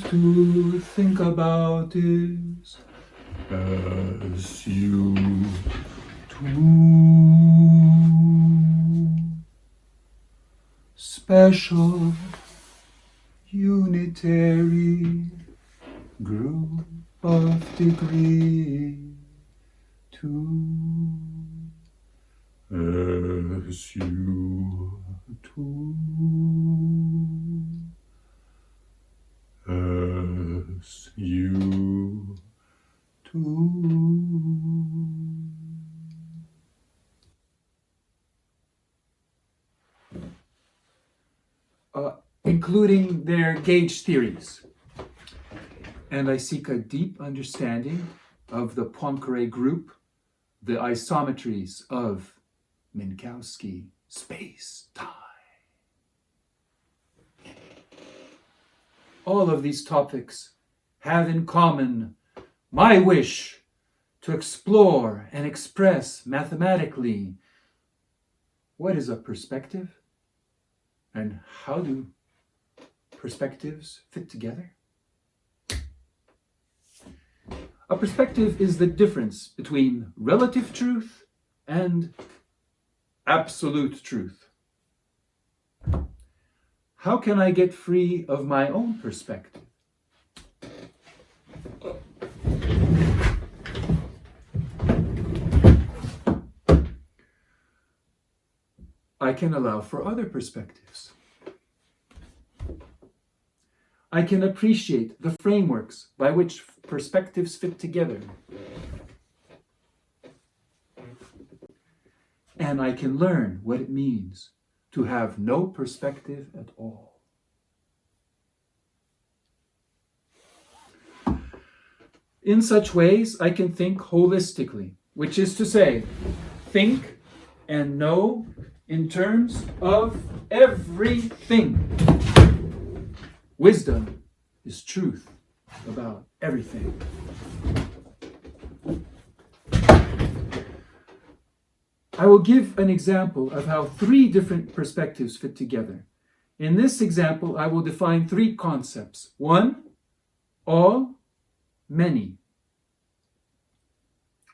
want to think about is as you do. Special, unitary, group of degree 2. As you do. As you do. Including their gauge theories. And I seek a deep understanding of the Poincare group, the isometries of Minkowski space-time. All of these topics have in common my wish to explore and express mathematically what is a perspective and how do perspectives fit together. A perspective is the difference between relative truth and absolute truth. How can I get free of my own perspective? I can allow for other perspectives. I can appreciate the frameworks by which perspectives fit together. And I can learn what it means to have no perspective at all. In such ways, I can think holistically, which is to say, think and know in terms of everything. Wisdom is truth about everything. I will give an example of how 3 different perspectives fit together. In this example, I will define 3 concepts. 1, all, many.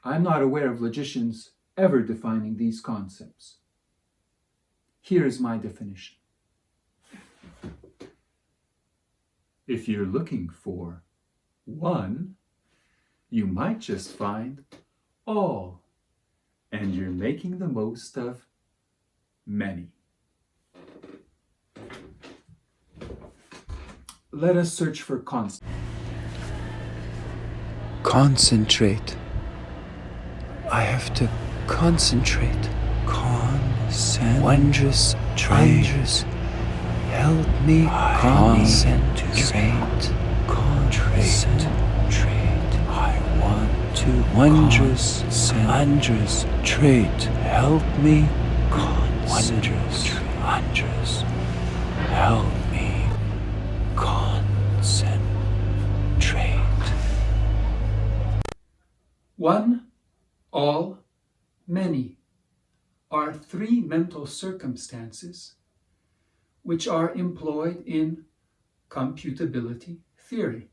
I'm not aware of logicians ever defining these concepts. Here is my definition. If you're looking for 1, you might just find all, and you're making the most of many. Let us search for constant. Concentrate. I have to concentrate. Wondrous treasures. Help me concentrate. I want to wondrous trait. Help me wondrous. Help me concentrate. 1, all, many are 3 mental circumstances which are employed in computability theory.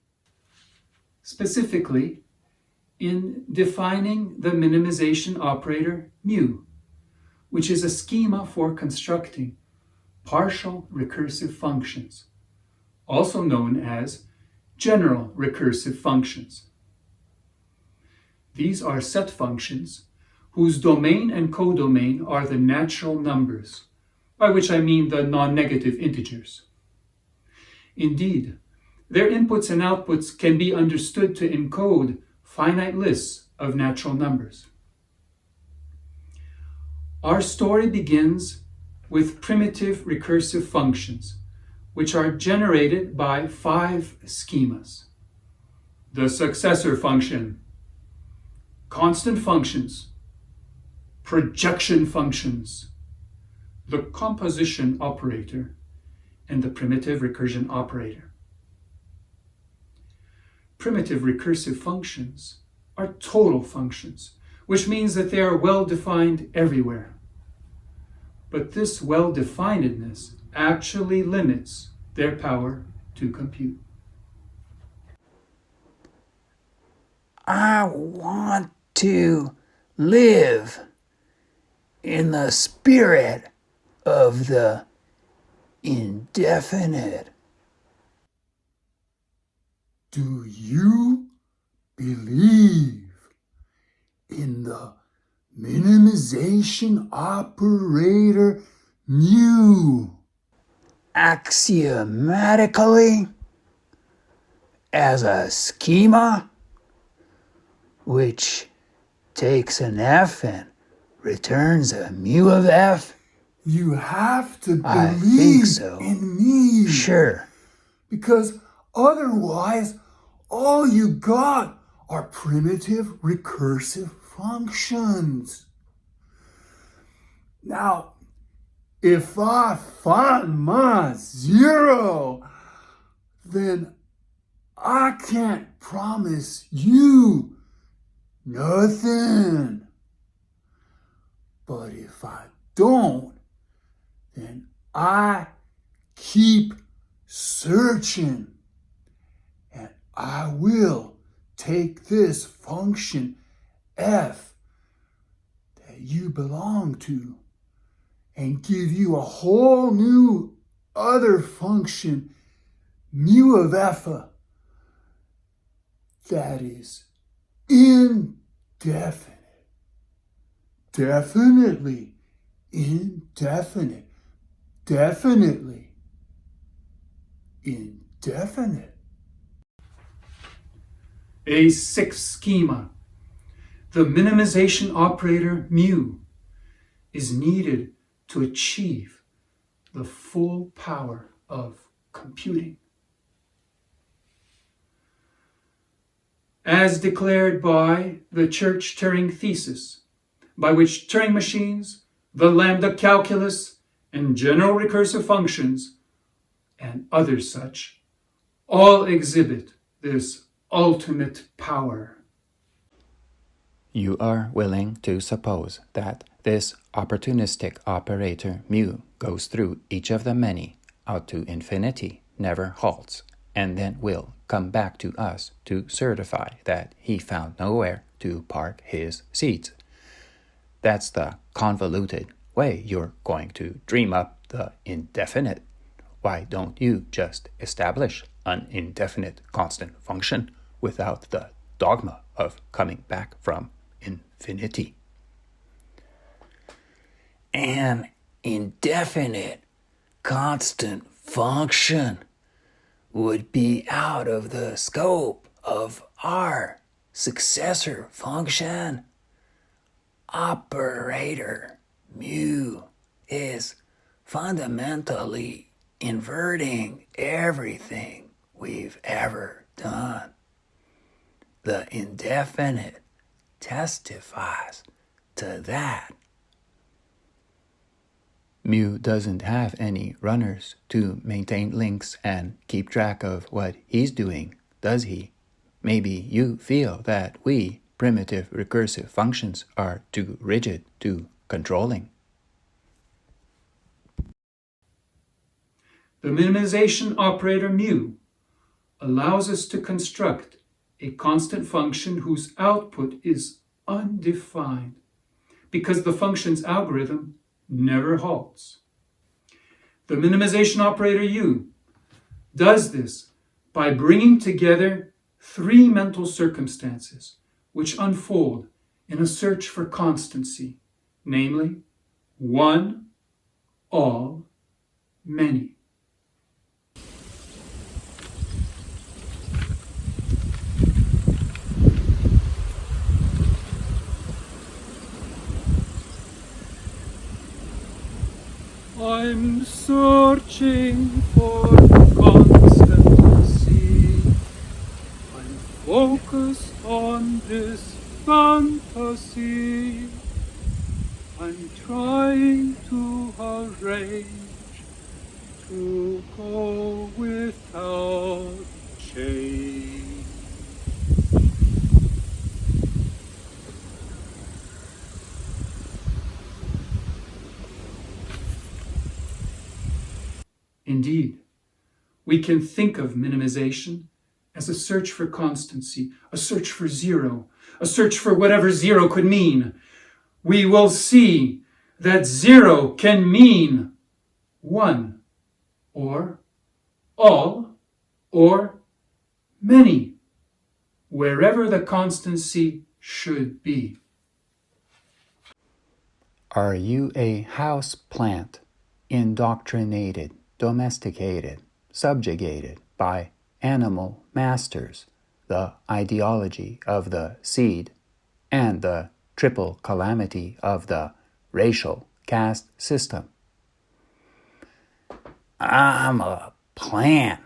Specifically, in defining the minimization operator mu, which is a schema for constructing partial recursive functions, also known as general recursive functions. These are set functions whose domain and codomain are the natural numbers, by which I mean the non-negative integers. Indeed, their inputs and outputs can be understood to encode finite lists of natural numbers. Our story begins with primitive recursive functions, which are generated by 5 schemas. The successor function, constant functions, projection functions, the composition operator, and the primitive recursion operator. Primitive recursive functions are total functions, which means that they are well-defined everywhere. But this well-definedness actually limits their power to compute. I want to live in the spirit of the indefinite. Do you believe in the minimization operator mu? Axiomatically, as a schema, which takes an F and returns a mu of F? You have to I think believe so. in me. Sure. Because otherwise, all you got are primitive recursive functions. Now, if I find my zero, then I can't promise you nothing. But if I don't, then I keep searching. And I will take this function f that you belong to and give you a whole new other function, mu of f, that is indefinite. Definitely indefinite. Definitely indefinite. A sixth schema. The minimization operator mu is needed to achieve the full power of computing. As declared by the Church-Turing thesis, by which Turing machines, the lambda calculus, and general recursive functions, and others such, all exhibit this ultimate power. You are willing to suppose that this opportunistic operator mu goes through each of the many out to infinity, never halts, and then will come back to us to certify that he found nowhere to park his seats. That's the convoluted way you're going to dream up the indefinite. Why don't you just establish an indefinite constant function without the dogma of coming back from infinity? An indefinite constant function would be out of the scope of our successor function. Operator mu is fundamentally inverting everything we've ever done. The indefinite testifies to that. Mu doesn't have any runners to maintain links and keep track of what he's doing, does he? Maybe you feel that we primitive recursive functions are too rigid, too controlling. The minimization operator mu allows us to construct a constant function whose output is undefined because the function's algorithm never halts. The minimization operator u does this by bringing together three mental circumstances which unfold in a search for constancy, namely, one, all, many. I'm searching for constancy. I'm focused on this fantasy. I'm trying to arrange to go without change. Indeed, we can think of minimization as a search for constancy, a search for zero, a search for whatever zero could mean, we will see that zero can mean one, or all, or many, wherever the constancy should be. Are you a house plant, indoctrinated, domesticated, subjugated by animal masters, the ideology of the seed, and the triple calamity of the racial caste system? I'm a plant,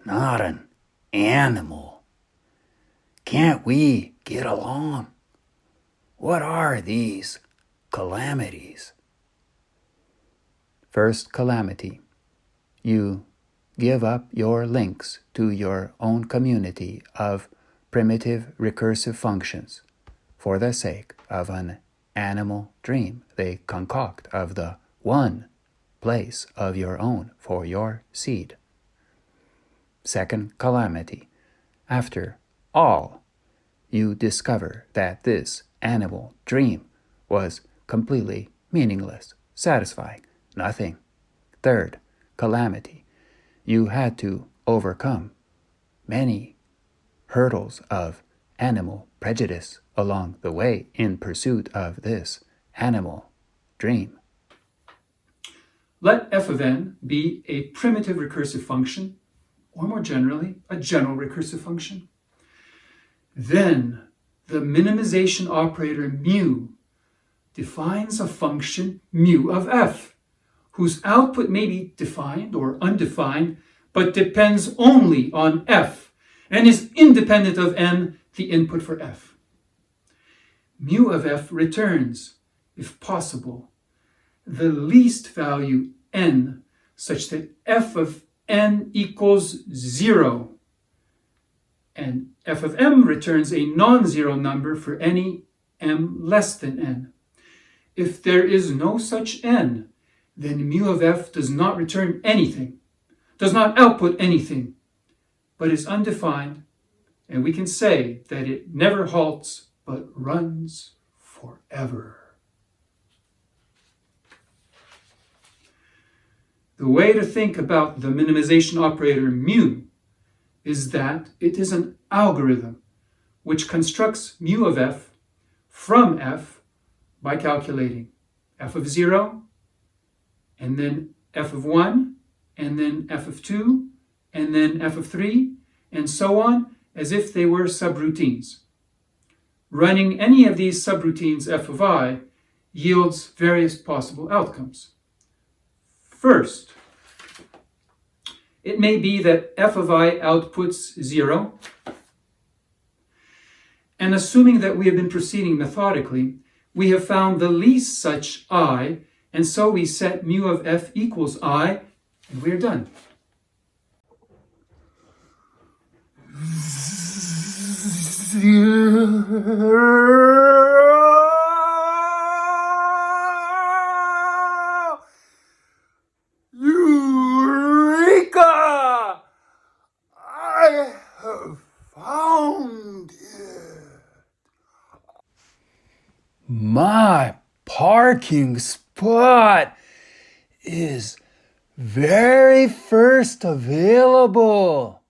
not an animal. Can't we get along? What are these calamities? First calamity. You give up your links to your own community of primitive recursive functions for the sake of an animal dream they concoct of the one place of your own for your seed. Second calamity. After all, you discover that this animal dream was completely meaningless, satisfying nothing. Third calamity. You had to overcome many hurdles of animal prejudice along the way in pursuit of this animal dream. Let f of n be a primitive recursive function, or more generally, a general recursive function. Then the minimization operator mu defines a function mu of f, whose output may be defined or undefined, but depends only on f, and is independent of n, the input for f. Mu of f returns, if possible, the least value n, such that f of n equals 0, and f of m returns a non-zero number for any m less than n. If there is no such n, then mu of f does not return anything, does not output anything, but is undefined, and we can say that it never halts but runs forever. The way to think about the minimization operator mu is that it is an algorithm which constructs mu of f from f by calculating f of 0, and then f of 1, and then f of 2, and then f of 3, and so on, as if they were subroutines. Running any of these subroutines f of I yields various possible outcomes. First, it may be that f of I outputs 0, and assuming that we have been proceeding methodically, we have found the least such I, and so we set mu of f equals I, and we're done. Eureka! I have found it. My parking spot is very first available.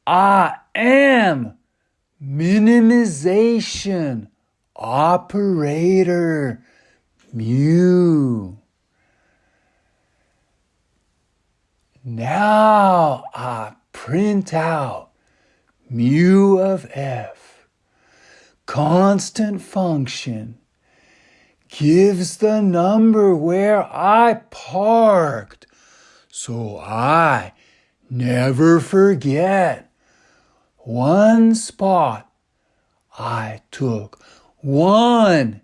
I am Minimization Operator mu. Now I print out mu of f, constant function, gives the number where I parked, so I never forget. One spot I took, one,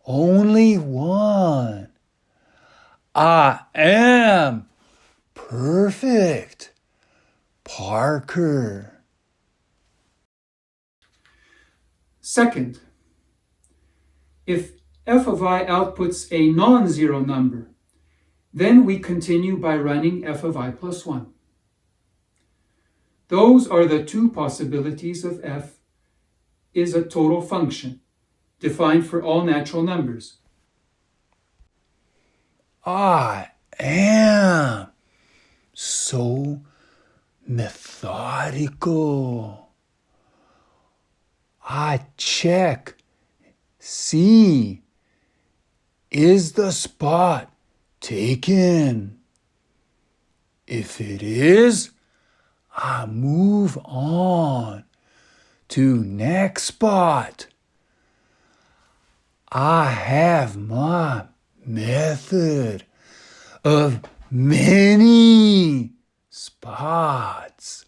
only one. I am perfect Parker. Second, if f of I outputs a non-zero number, Then we continue by running f of I plus 1. Those are the two possibilities of f is a total function, defined for all natural numbers. I am so methodical. I check, see, is the spot taken? If it is, I move on to next spot. I have my method of many spots.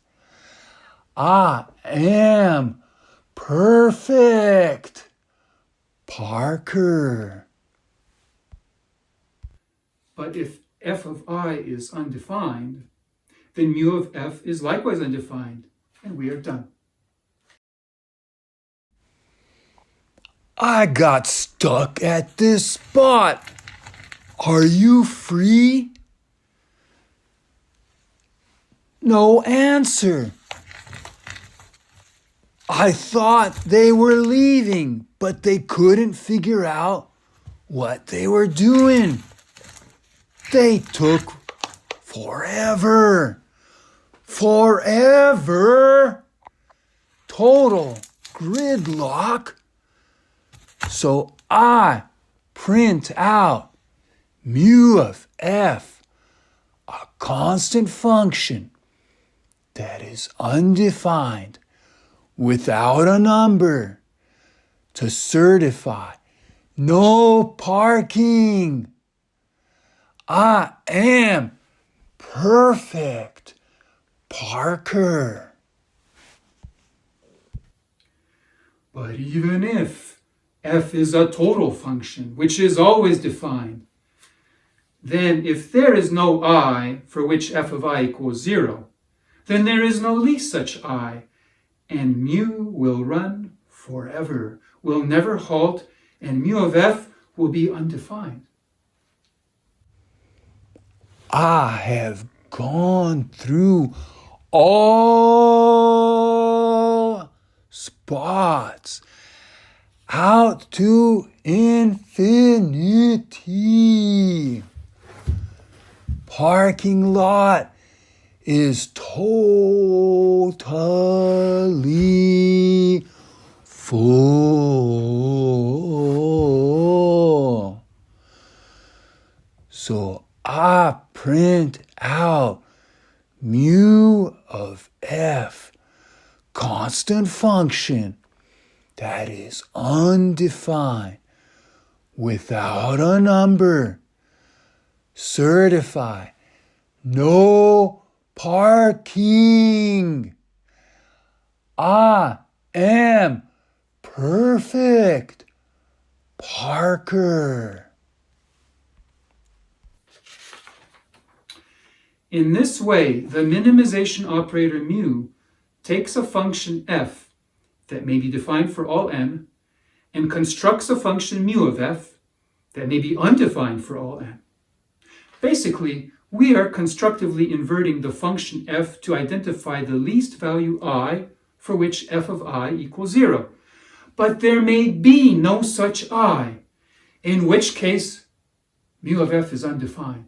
I am perfect, Parker. But if f of I is undefined, then mu of f is likewise undefined, and we are done. I got stuck at this spot. Are you free? No answer. I thought they were leaving, but they couldn't figure out what they were doing. They took forever. Forever. Total gridlock. So I print out mu of f, a constant function that is undefined without a number, to certify no parking. I am perfect, Parker. But even if f is a total function, which is always defined, then if there is no I for which f of I equals 0, then there is no least such I, and mu will run forever, will never halt, and mu of f will be undefined. I have gone through all spots out to infinity. Parking lot is totally full. So I print out mu of f, constant function that is undefined, without a number. Certify no parking. I am perfect, Parker. In this way, the minimization operator mu takes a function f that may be defined for all n and constructs a function mu of f that may be undefined for all n. Basically, we are constructively inverting the function f to identify the least value I for which f of I equals 0. But there may be no such I, in which case mu of f is undefined.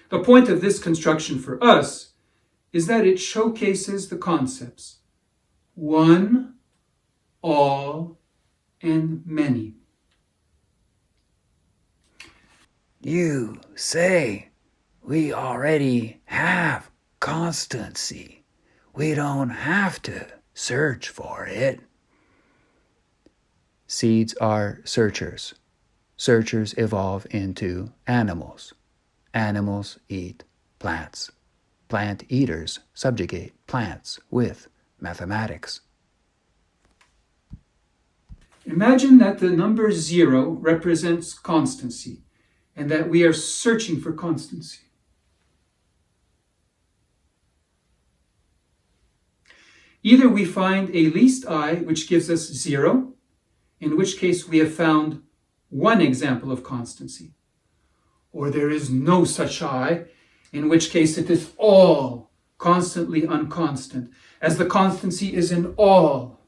The point of this construction for us is that it showcases the concepts one, all, and many. You say we already have constancy. We don't have to search for it. Seeds are searchers. Searchers evolve into animals. Animals eat plants. Plant eaters subjugate plants with mathematics. Imagine that the number 0 represents constancy, and that we are searching for constancy. Either we find a least I, which gives us 0, in which case we have found one example of constancy, or there is no such I, in which case it is all constantly unconstant, as the constancy is in all.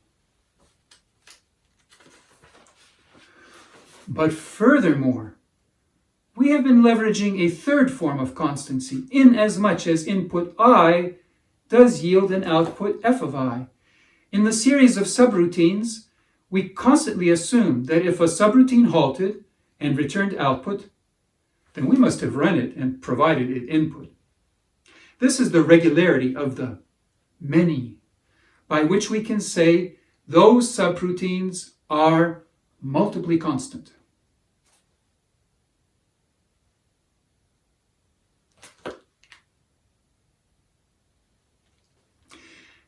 But furthermore, we have been leveraging a third form of constancy, inasmuch as input I does yield an output f of I. In the series of subroutines, we constantly assume that if a subroutine halted and returned output, then we must have run it and provided it input. This is the regularity of the many, by which we can say those subroutines are multiply constant.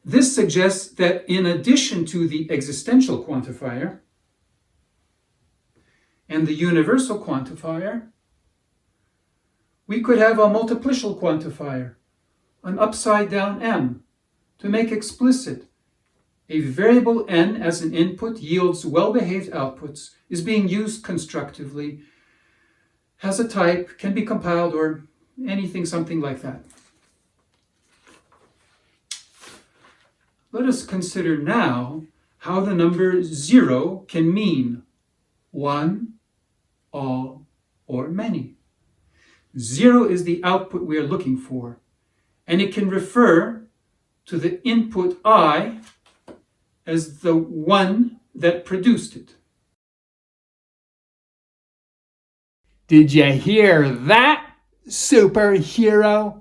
This suggests that in addition to the existential quantifier and the universal quantifier, we could have a multiplicial quantifier, an upside-down m, to make explicit a variable n as an input yields well-behaved outputs, is being used constructively, has a type, can be compiled, or anything, something like that. Let us consider now how the number 0 can mean one, all, or many. 0 is the output we are looking for, and it can refer to the input I as the one that produced it. Did you hear that, superhero?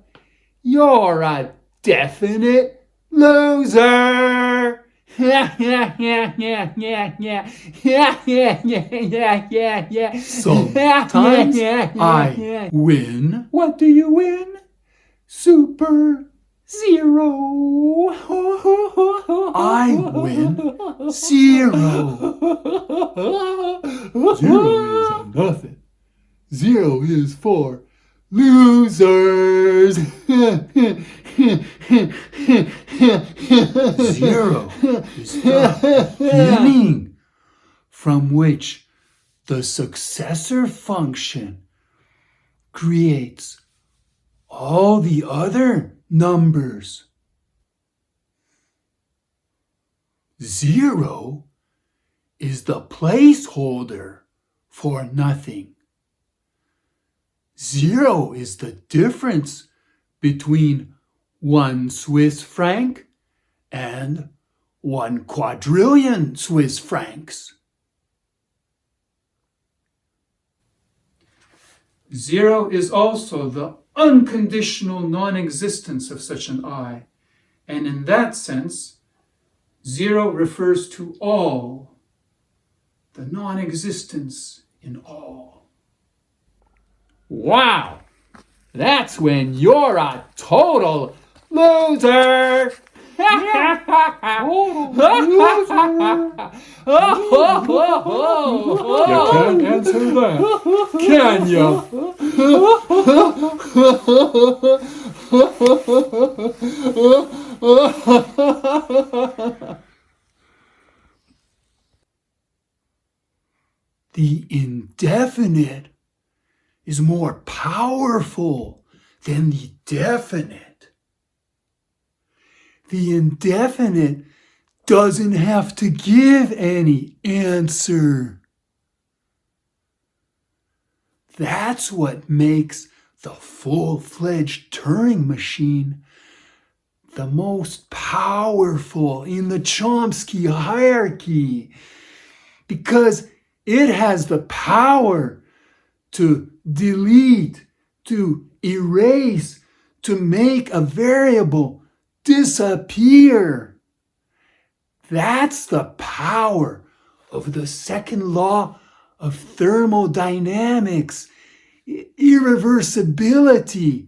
You're a definite loser! Sometimes I win. What do you win? Super Zero. I win 0. 0 is a nothing. 0 is for losers. 0 is the beginning from which the successor function creates all the other numbers. 0 is the placeholder for nothing. 0 is the difference between 1 Swiss franc and 1 quadrillion Swiss francs. 0 is also the unconditional non-existence of such an I, and in that sense, 0 refers to all, the non-existence in all. Wow! That's when you're a total loser! You can't answer that, can you? The indefinite is more powerful than the definite. The indefinite doesn't have to give any answer. That's what makes the full-fledged Turing machine the most powerful in the Chomsky hierarchy, because it has the power to delete, to erase, to make a variable disappear. That's the power of the second law of thermodynamics. Irreversibility,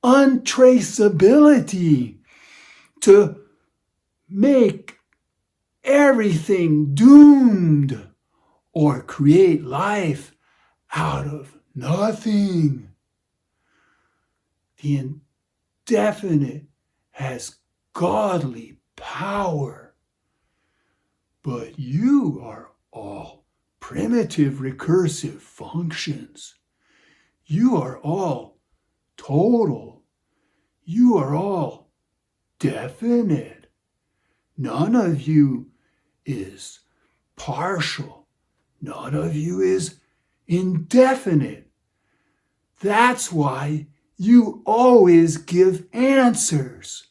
untraceability, to make everything doomed or create life out of nothing. The indefinite has godly power, but you are all primitive recursive functions. You are all total. You are all definite. None of you is partial. None of you is indefinite. That's why you always give answers.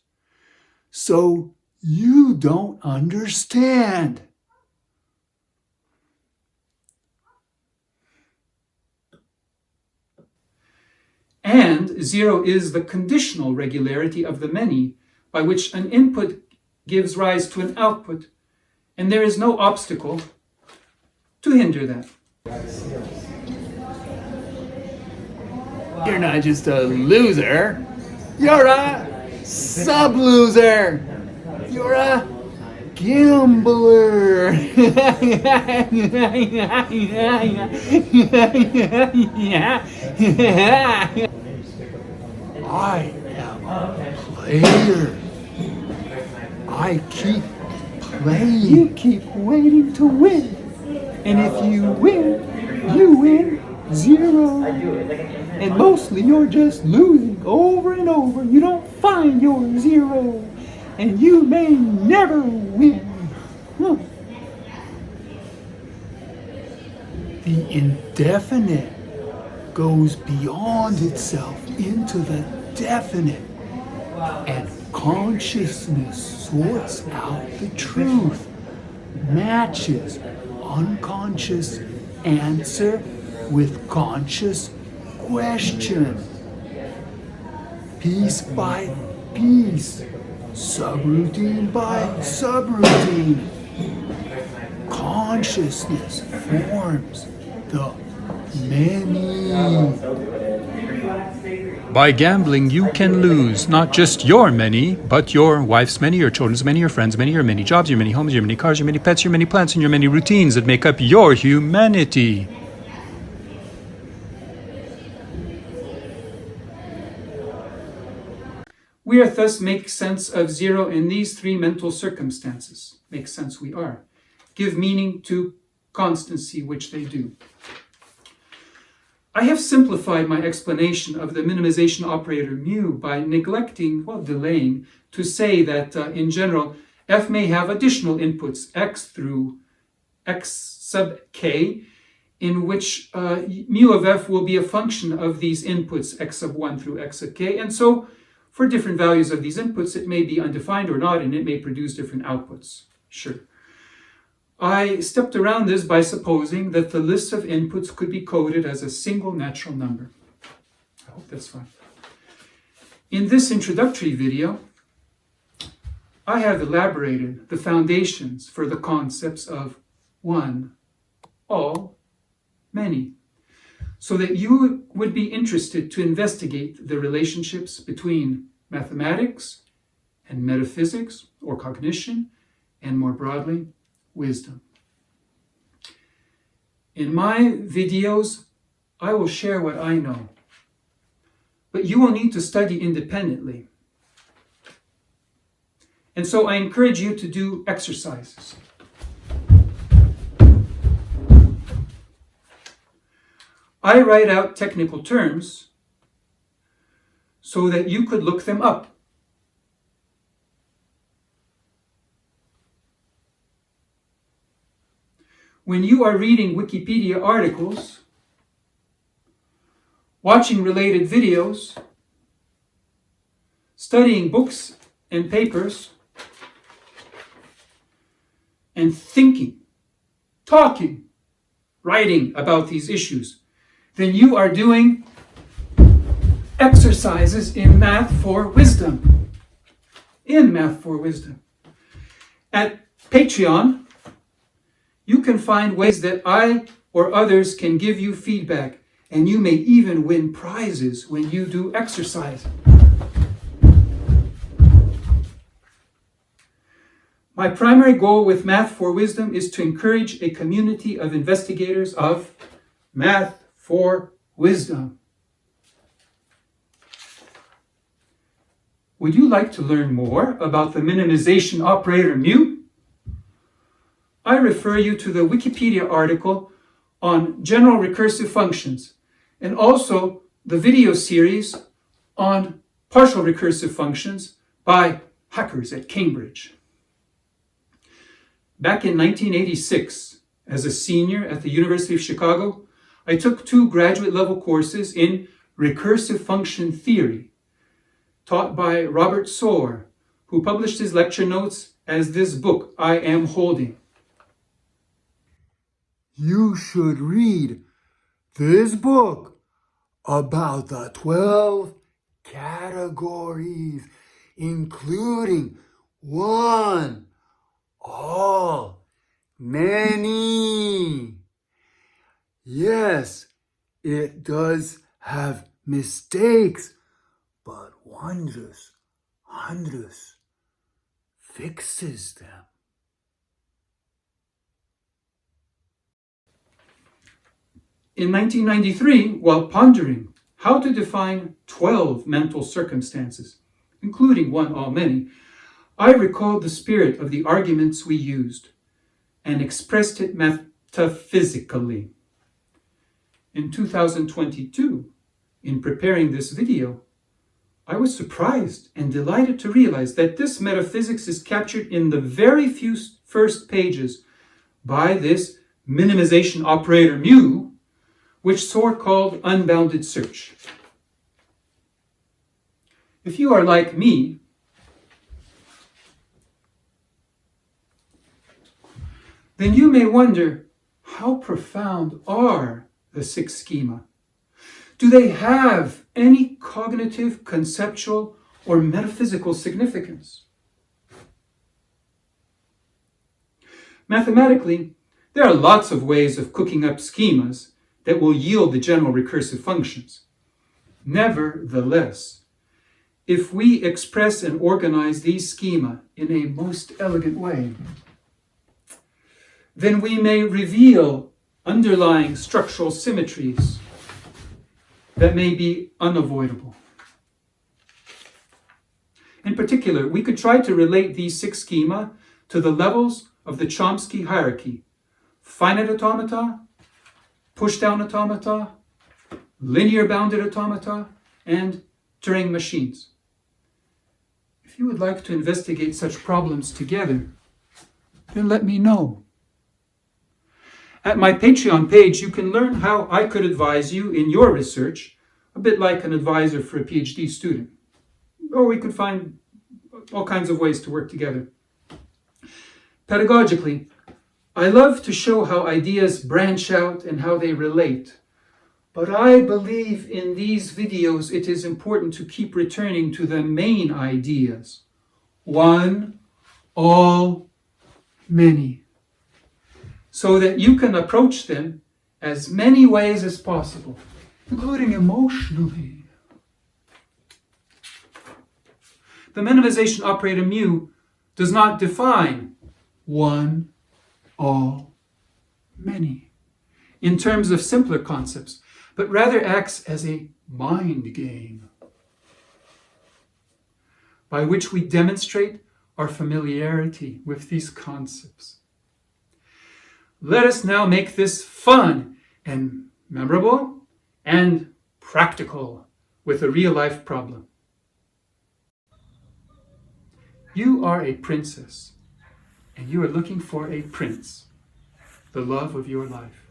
So you don't understand. And 0 is the conditional regularity of the many, by which an input gives rise to an output, and there is no obstacle to hinder that. You're not just a loser, you're a sub-loser. You're a gambler. I am a player. I keep playing. You keep waiting to win, and if you win 0. And mostly you're just losing over and over. You don't find your 0, and you may never win. The indefinite goes beyond itself into the definite, and consciousness sorts out the truth, matches unconscious answer with conscious question, piece by piece, subroutine by subroutine. Consciousness forms the many. By gambling, you can lose not just your many, but your wife's many, your children's many, your friends' many, your many jobs, your many homes, your many cars, your many pets, your many plants, and your many routines that make up your humanity. We are thus make sense of 0 in these 3 mental circumstances. Make sense we are. Give meaning to constancy, which they do. I have simplified my explanation of the minimization operator mu by delaying, to say that in general, f may have additional inputs, x through x sub k, in which mu of f will be a function of these inputs, x sub 1 through x sub k, and so for different values of these inputs, it may be undefined or not, and it may produce different outputs. Sure. I stepped around this by supposing that the list of inputs could be coded as a single natural number. I hope that's fine. In this introductory video, I have elaborated the foundations for the concepts of one, all, many, so that you would be interested to investigate the relationships between mathematics and metaphysics or cognition, and more broadly, wisdom. In my videos, I will share what I know, but you will need to study independently. And so I encourage you to do exercises. I write out technical terms so that you could look them up. When you are reading Wikipedia articles, watching related videos, studying books and papers, and thinking, talking, writing about these issues, then you are doing exercises in Math for Wisdom. In Math for Wisdom. At Patreon, you can find ways that I or others can give you feedback, and you may even win prizes when you do exercise. My primary goal with Math for Wisdom is to encourage a community of investigators of Math for Wisdom. Would you like to learn more about the minimization operator mu? I refer you to the Wikipedia article on general recursive functions, and also the video series on partial recursive functions by hackers at Cambridge. Back in 1986, as a senior at the University of Chicago, I took 2 graduate-level courses in recursive function theory, taught by Robert Soar, who published his lecture notes as this book I am holding. You should read this book about the 12 categories, including one, all, many. Yes, it does have mistakes, but wondrous fixes them. In 1993, while pondering how to define 12 mental circumstances, including one all many, I recalled the spirit of the arguments we used and expressed it metaphysically. In 2022, in preparing this video, I was surprised and delighted to realize that this metaphysics is captured in the very few first pages by this minimization operator mu, which Soar called unbounded search. If you are like me, then you may wonder, how profound are the 6 schema? Do they have any cognitive, conceptual, or metaphysical significance? Mathematically, there are lots of ways of cooking up schemas that will yield the general recursive functions. Nevertheless, if we express and organize these schema in a most elegant way, then we may reveal underlying structural symmetries that may be unavoidable. In particular, we could try to relate these 6 schema to the levels of the Chomsky hierarchy: finite automata, push-down automata, linear bounded automata, and Turing machines. If you would like to investigate such problems together, then let me know. At my Patreon page, you can learn how I could advise you in your research, a bit like an advisor for a PhD student. Or we could find all kinds of ways to work together. Pedagogically, I love to show how ideas branch out and how they relate. But I believe in these videos it is important to keep returning to the main ideas. One, all, many. So that you can approach them as many ways as possible, including emotionally. The minimization operator mu does not define one, all, many in terms of simpler concepts, but rather acts as a mind game by which we demonstrate our familiarity with these concepts. Let us now make this fun and memorable and practical with a real-life problem. You are a princess, and you are looking for a prince, the love of your life.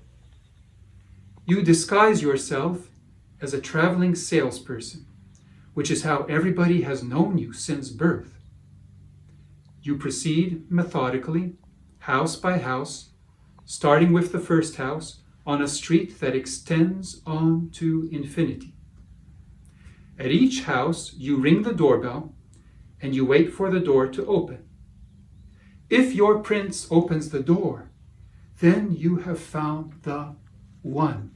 You disguise yourself as a traveling salesperson, which is how everybody has known you since birth. You proceed methodically, house by house, starting with the first house on a street that extends on to infinity. At each house, you ring the doorbell and you wait for the door to open. If your prince opens the door, then you have found the one.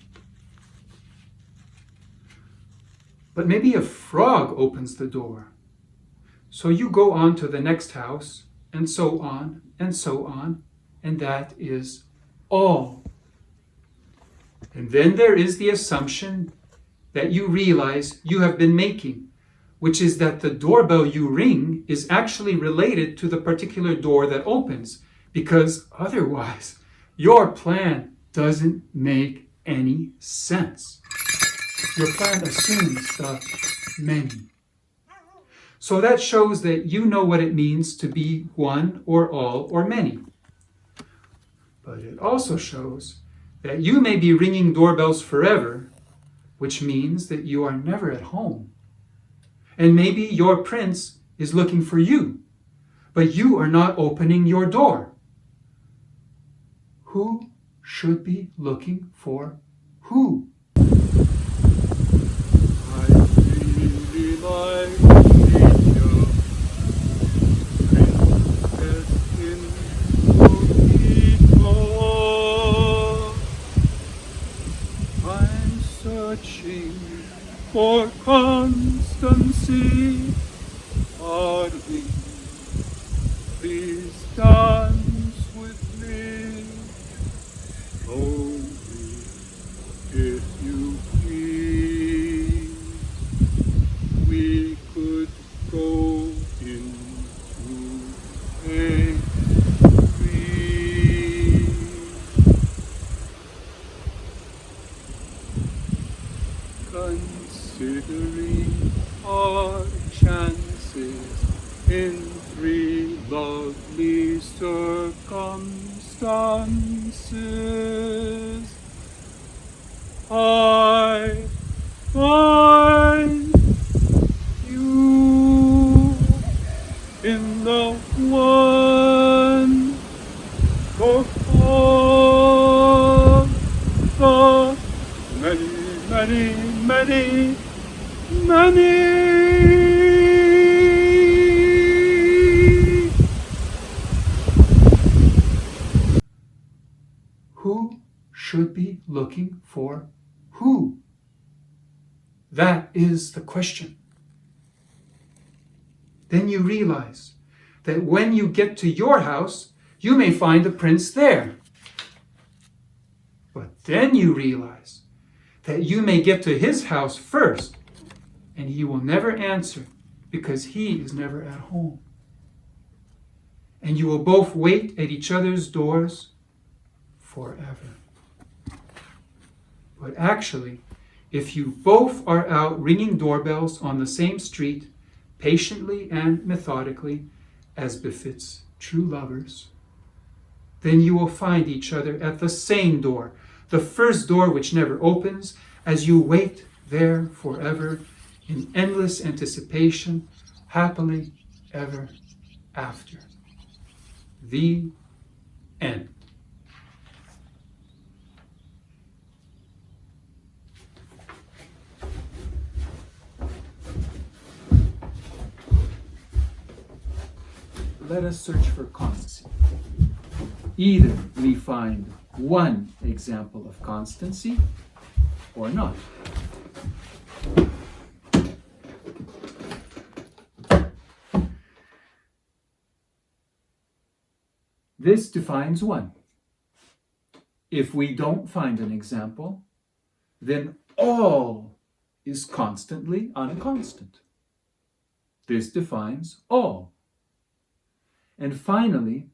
But maybe a frog opens the door. So you go on to the next house, and so on, and so on, and that is all. And then there is the assumption that you realize you have been making, which is that the doorbell you ring is actually related to the particular door that opens, because otherwise your plan doesn't make any sense. Your plan assumes the many. So that shows that you know what it means to be one or all or many. But it also shows that you may be ringing doorbells forever, which means that you are never at home. And maybe your prince is looking for you, but you are not opening your door. Who should be looking for who? I really like India, Princess in Lolita. I'm searching for constancy. Darling, please dance with me. Only if you please, we could go into a tree. Considering our chances in three lovely circumstances, I find you in the one, the all, the many, many, many, many. Who should be looking for who? That is the question. Then you realize that when you get to your house, you may find the prince there. But then you realize that you may get to his house first, and he will never answer because he is never at home. And you will both wait at each other's doors forever. But actually, if you both are out ringing doorbells on the same street, patiently and methodically, as befits true lovers, then you will find each other at the same door, the first door which never opens, as you wait there forever in endless anticipation, happily ever after. The end. Let us search for constancy. Either we find one example of constancy or not. This defines one. If we don't find an example, then all is constantly unconstant. This defines all. And finally,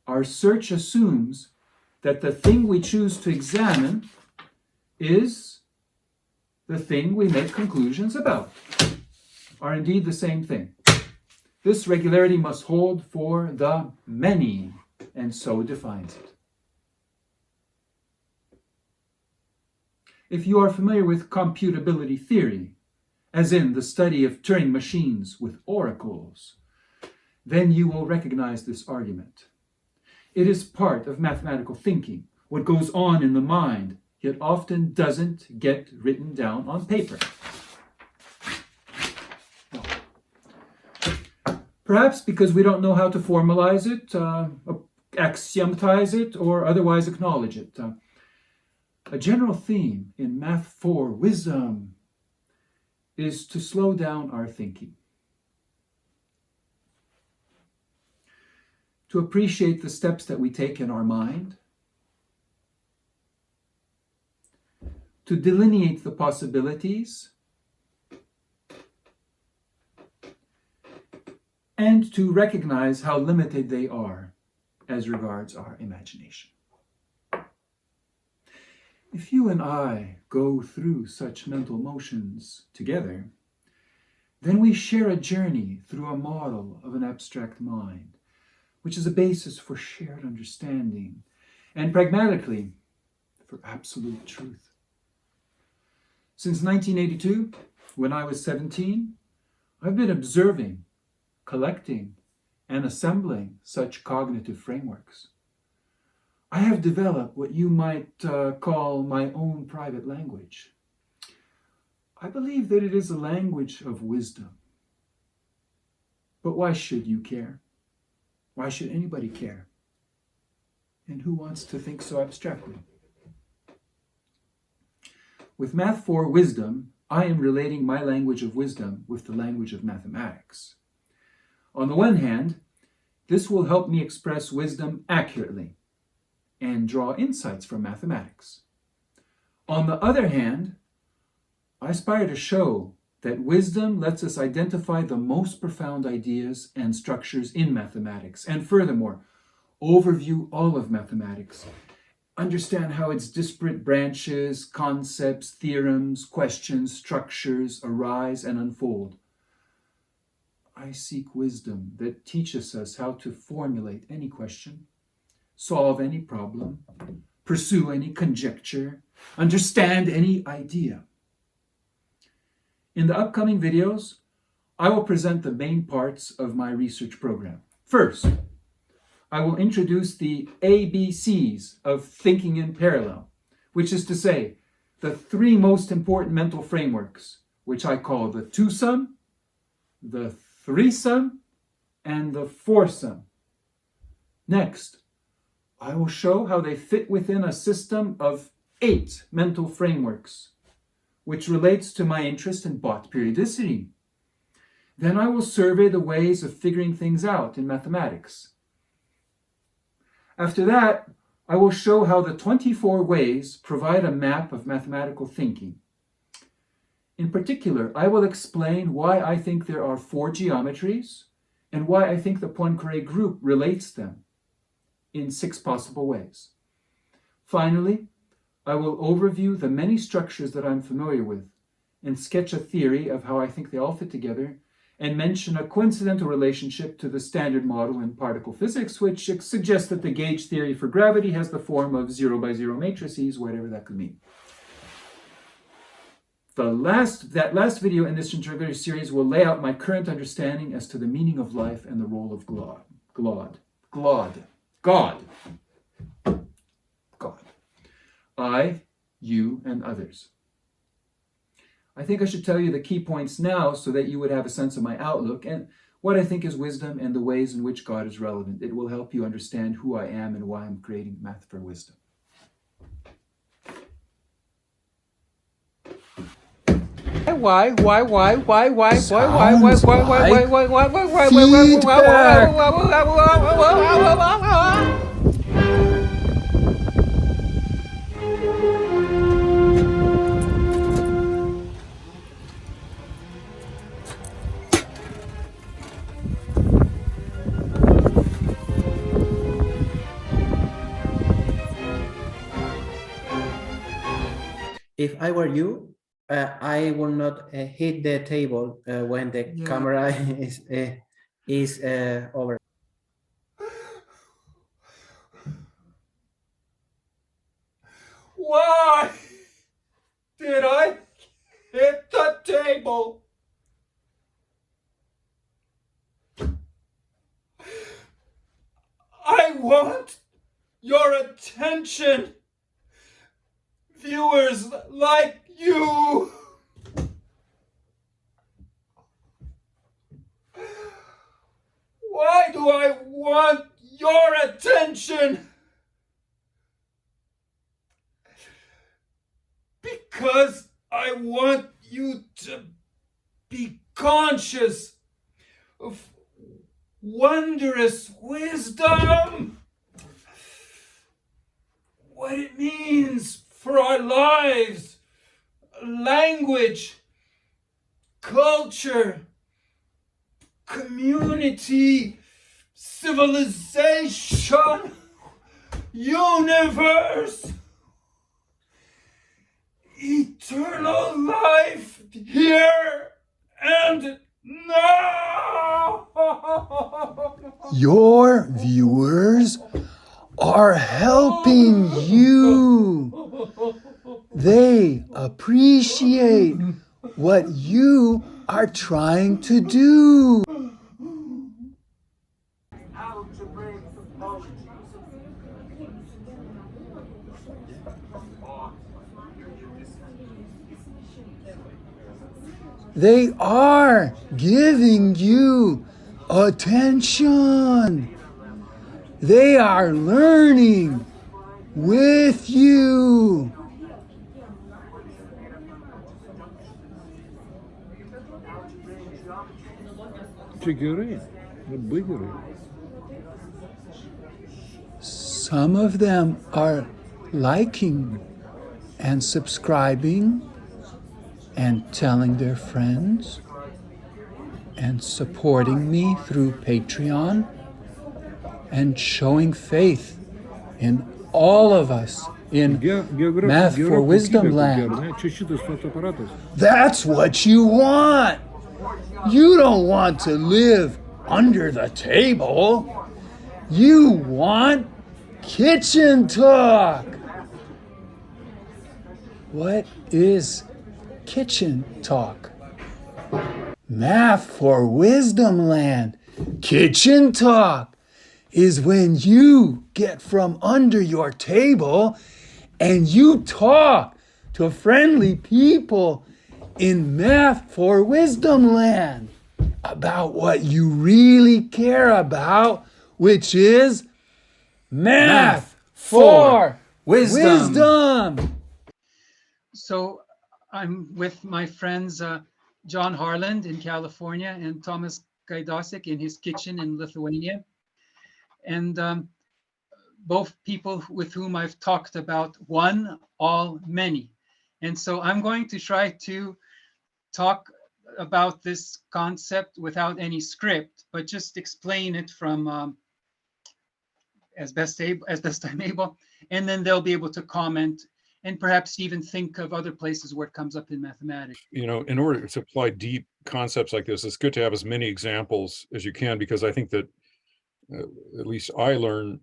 our search assumes that the thing we choose to examine is the thing we make conclusions about, are indeed the same thing. This regularity must hold for the many, and so defines it. If you are familiar with computability theory, as in the study of Turing machines with oracles, then you will recognize this argument. It is part of mathematical thinking, what goes on in the mind, yet often doesn't get written down on paper. Perhaps because we don't know how to formalize it, axiomatize it, or otherwise acknowledge it. A general theme in Math 4 wisdom is to slow down our thinking, to appreciate the steps that we take in our mind, to delineate the possibilities, and to recognize how limited they are as regards our imagination. If you and I go through such mental motions together, then we share a journey through a model of an abstract mind, which is a basis for shared understanding, and pragmatically, for absolute truth. Since 1982, when I was 17, I've been observing, collecting, and assembling such cognitive frameworks. I have developed what you might call my own private language. I believe that it is a language of wisdom. But why should you care? Why should anybody care? And who wants to think so abstractly? With Math for Wisdom, I am relating my language of wisdom with the language of mathematics. On the one hand, this will help me express wisdom accurately and draw insights from mathematics. On the other hand, I aspire to show that wisdom lets us identify the most profound ideas and structures in mathematics, and furthermore, overview all of mathematics, understand how its disparate branches, concepts, theorems, questions, structures arise and unfold. I seek wisdom that teaches us how to formulate any question, solve any problem, pursue any conjecture, understand any idea. In the upcoming videos, I will present the main parts of my research program. First, I will introduce the ABCs of thinking in parallel, which is to say, the three most important mental frameworks, which I call the twosome, the threesome, and the foursome. Next, I will show how they fit within a system of 8 mental frameworks, which relates to my interest in Bott periodicity. Then I will survey the ways of figuring things out in mathematics. After that, I will show how the 24 ways provide a map of mathematical thinking. In particular, I will explain why I think there are 4 geometries and why I think the Poincaré group relates them in 6 possible ways. Finally, I will overview the many structures that I'm familiar with and sketch a theory of how I think they all fit together, and mention a coincidental relationship to the standard model in particle physics, which suggests that the gauge theory for gravity has the form of 0 by 0 matrices, whatever that could mean. That last video in this introductory series will lay out my current understanding as to the meaning of life and the role of God. I, you, and others. I think I should tell you the key points now so that you would have a sense of my outlook and what I think is wisdom and the ways in which God is relevant. It will help you understand who I am and why I'm creating Math for Wisdom. If I were you, I will not hit the table when the camera is over. Why did I hit the table? I want your attention, viewers like you. Why do I want your attention? Because I want you to be conscious of wondrous wisdom. What it means for our lives, language, culture, community, civilization, universe. eternal life here and now. Your viewers are helping you. They appreciate what you are trying to do. They are giving you attention. They are learning with you. Some of them are liking and subscribing and telling their friends and supporting me through Patreon and showing faith in all of us in Math for Wisdom Land. That's what you want. You don't want to live under the table. You want kitchen talk. What is kitchen talk? Math for Wisdom Land. Kitchen talk is when you get from under your table and you talk to friendly people in Math for Wisdom Land about what you really care about, which is Math for Wisdom. So I'm with my friends John Harland in California and Thomas Gajdosik in his kitchen in Lithuania. And both people with whom I've talked about one, all, many. And so I'm going to try to talk about this concept without any script, but just explain it from as best I'm able, and then they'll be able to comment and perhaps even think of other places where it comes up in mathematics. You know, in order to apply deep concepts like this, it's good to have as many examples as you can, because I think that at least I learn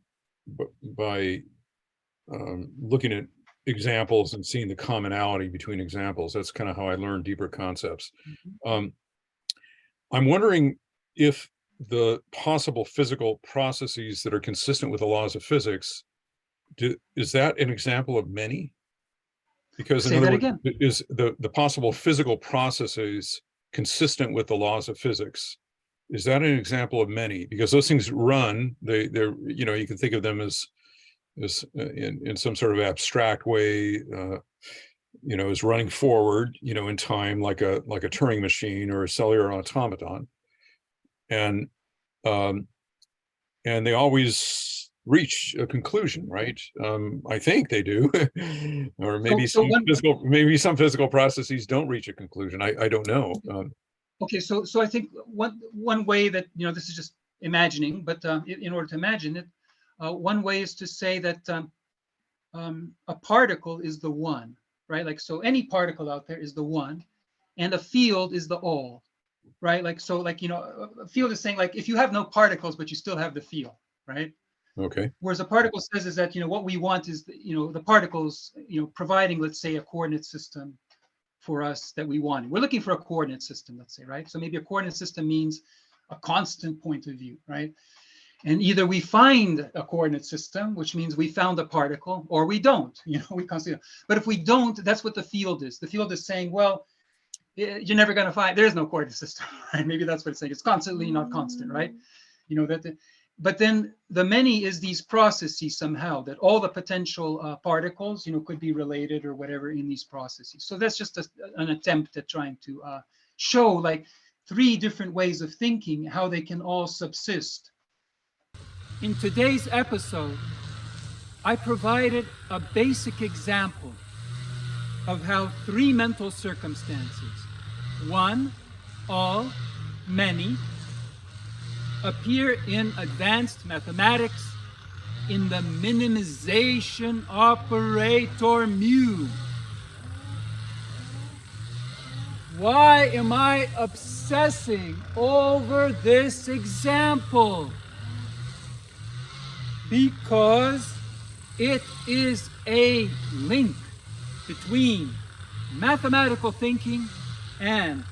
by looking at examples and seeing the commonality between examples. That's kind of how I learn deeper concepts. I'm wondering if the possible physical processes that are consistent with the laws of physics, is that an example of many? Because in other words, is the possible physical processes consistent with the laws of physics, is that an example of many? Because those things run, they're you know, you can think of them as in some sort of abstract way, you know, as running forward, you know, in time, like a Turing machine or a cellular automaton, and they always reach a conclusion, right? I think they do, or maybe some physical processes don't reach a conclusion. I don't know. Okay, so I think one way that, you know, this is just imagining, but in order to imagine it, one way is to say that a particle is the one, right? Like, so any particle out there is the one, and a field is the all, right? Like, so like, you know, a field is saying like, if you have no particles, but you still have the field, right? Okay. Whereas a particle says is that, you know, what we want is, you know, the particles, you know, providing, let's say, a coordinate system for us that we want. We're looking for a coordinate system, let's say, right? So maybe a coordinate system means a constant point of view, right? And either we find a coordinate system, which means we found a particle, or we don't, you know, we constantly. But if we don't, that's what the field is. The field is saying, well, you're never going to find, there's no coordinate system, right? Maybe that's what it's saying. It's constantly not constant, right? You know, that. But then the many is these processes somehow, that all the potential particles, you know, could be related or whatever in these processes. So that's just an attempt at trying to show like 3 different ways of thinking, how they can all subsist. In today's episode, I provided a basic example of how 3 mental circumstances, one, all, many, appear in advanced mathematics in the minimization operator mu. Why am I obsessing over this example? Because it is a link between mathematical thinking and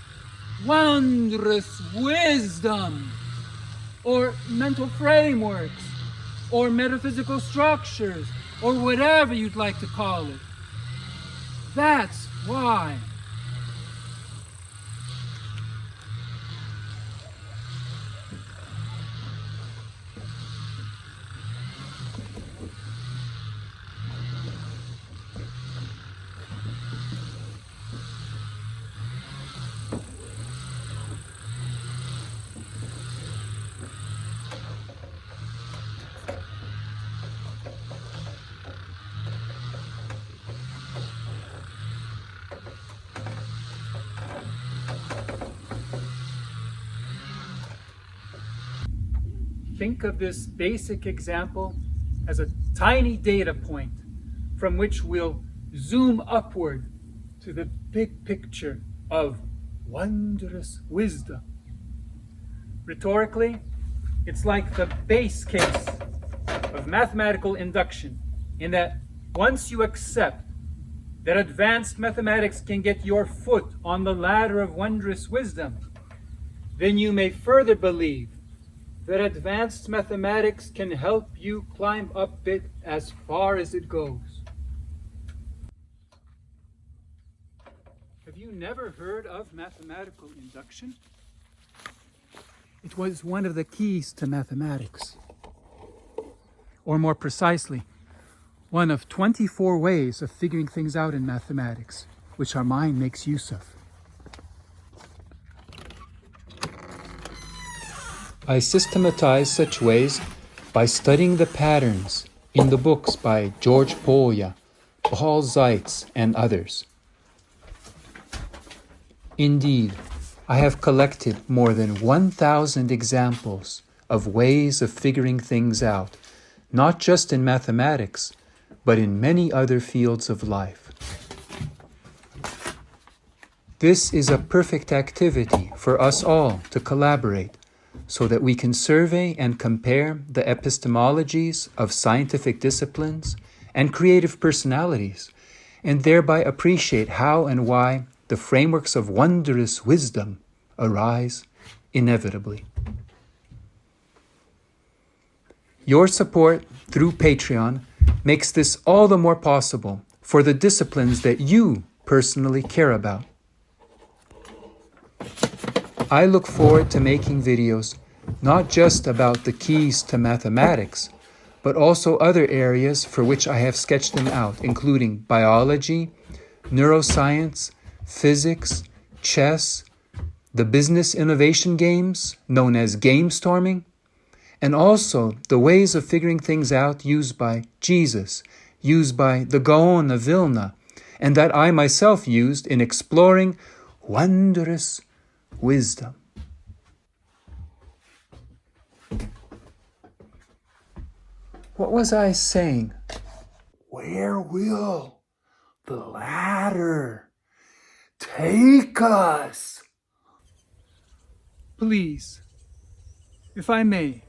wondrous wisdom, or mental frameworks, or metaphysical structures, or whatever you'd like to call it. That's why. Think of this basic example as a tiny data point from which we'll zoom upward to the big picture of wondrous wisdom. Rhetorically, it's like the base case of mathematical induction, in that once you accept that advanced mathematics can get your foot on the ladder of wondrous wisdom, then you may further believe that advanced mathematics can help you climb up it as far as it goes. Have you never heard of mathematical induction? It was one of the keys to mathematics. Or more precisely, one of 24 ways of figuring things out in mathematics, which our mind makes use of. I systematize such ways by studying the patterns in the books by George Polya, Paul Zeitz, and others. Indeed, I have collected more than 1,000 examples of ways of figuring things out, not just in mathematics, but in many other fields of life. This is a perfect activity for us all to collaborate, so that we can survey and compare the epistemologies of scientific disciplines and creative personalities, and thereby appreciate how and why the frameworks of wondrous wisdom arise inevitably. Your support through Patreon makes this all the more possible for the disciplines that you personally care about. I look forward to making videos not just about the keys to mathematics, but also other areas for which I have sketched them out, including biology, neuroscience, physics, chess, the business innovation games known as game storming, and also the ways of figuring things out used by Jesus, used by the Gaon of Vilna, and that I myself used in exploring wondrous wisdom. What was I saying? Where will the ladder take us? Please, if I may,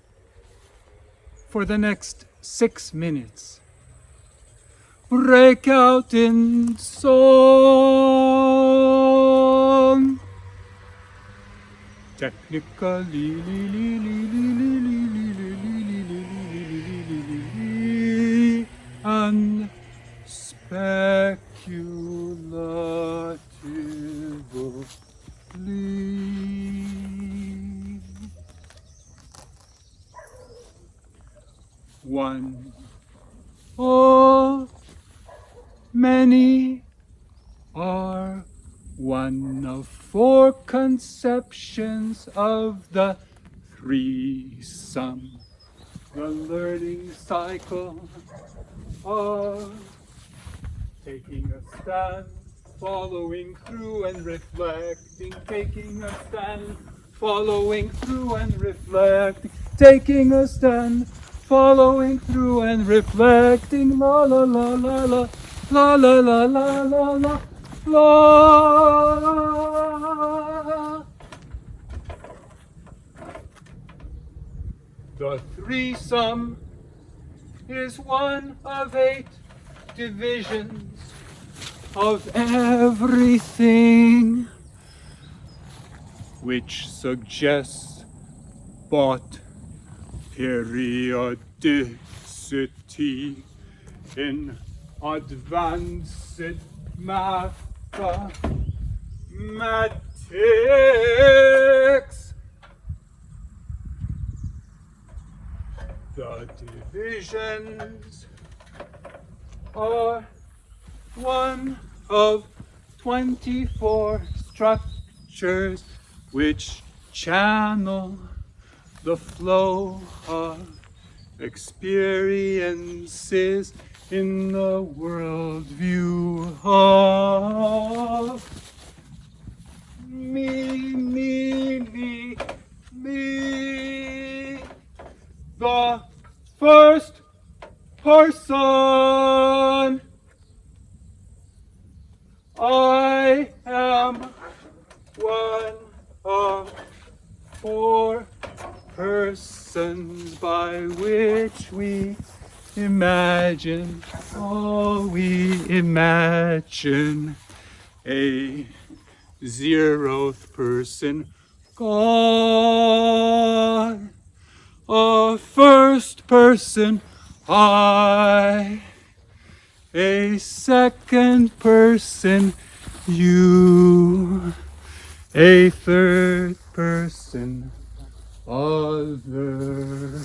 for the next 6 minutes, break out in song. Technically, and speculatively. One or many are one of 4 conceptions of the threesome. The learning cycle of taking a stand, following through and reflecting, taking a stand, following through and reflecting, taking a stand, following through and reflecting, la la la la la, la la la la la la, la. The threesome is one of 8 divisions of everything, which suggests but periodicity in advanced mathematics. The divisions are one of 24 structures which channel the flow of experiences in the worldview of me. The first person. I am one of 4 persons by which we imagine, a 0th person, God, a first person, I, a second person, you, a third person, other.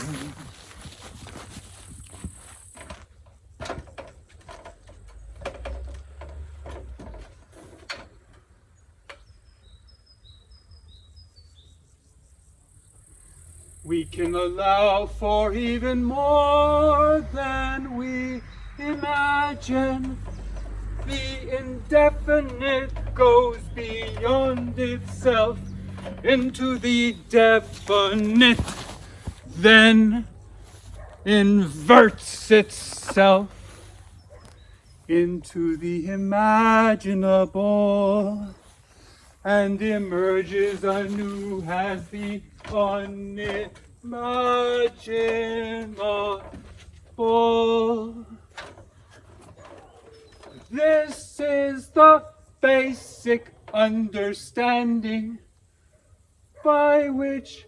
We can allow for even more than we imagine. The indefinite goes beyond itself into the definite, then inverts itself into the imaginable and emerges anew as the unimaginable. This is the basic understanding by which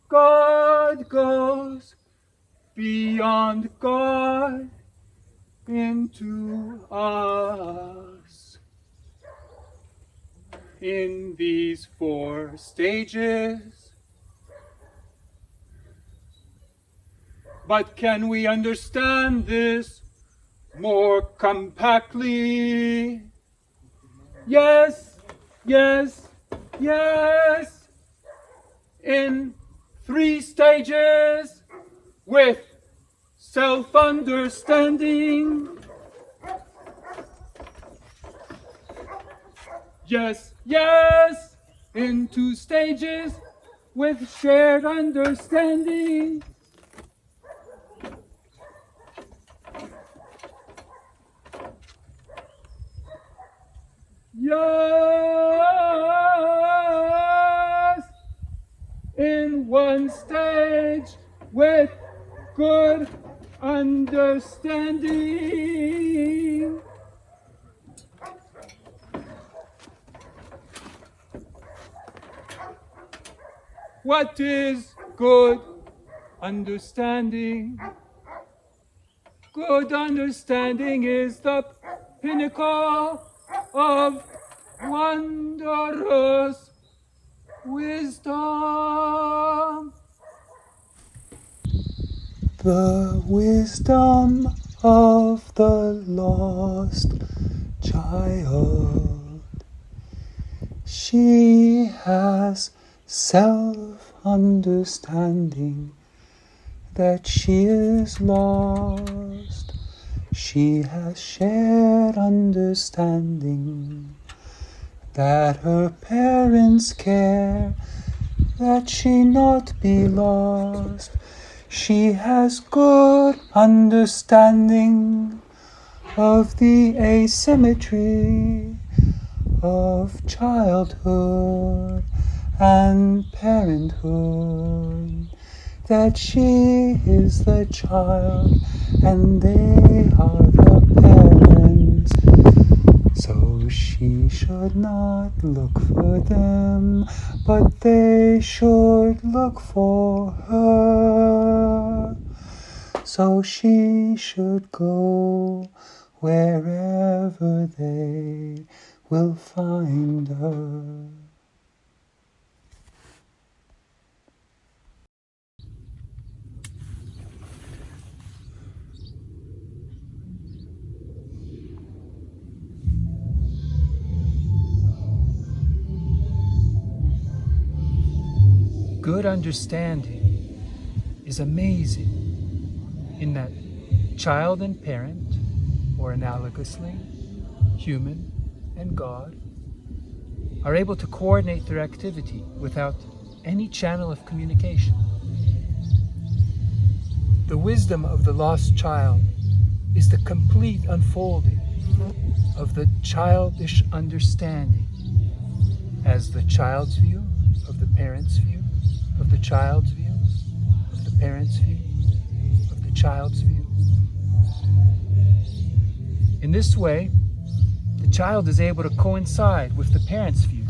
God goes beyond God into us. In these 4 stages. But can we understand this more compactly? Yes, yes, yes. In 3 stages with self-understanding. Yes, yes. In 2 stages with shared understanding. Yes, in 1 stage with good understanding. What is good understanding? Good understanding is the pinnacle of wondrous wisdom. The wisdom of the lost child. She has self-understanding that she is lost. She has shared understanding that her parents care that she not be lost. She has good understanding of the asymmetry of childhood and parenthood, that she is the child and they are the parents. So she should not look for them, but they should look for her. So she should go wherever they will find her. Good understanding is amazing in that child and parent, or analogously, human and God, are able to coordinate their activity without any channel of communication. The wisdom of the lost child is the complete unfolding of the childish understanding as the child's view of the parent's view, of the child's view, of the parent's view, of the child's view. In this way, the child is able to coincide with the parent's view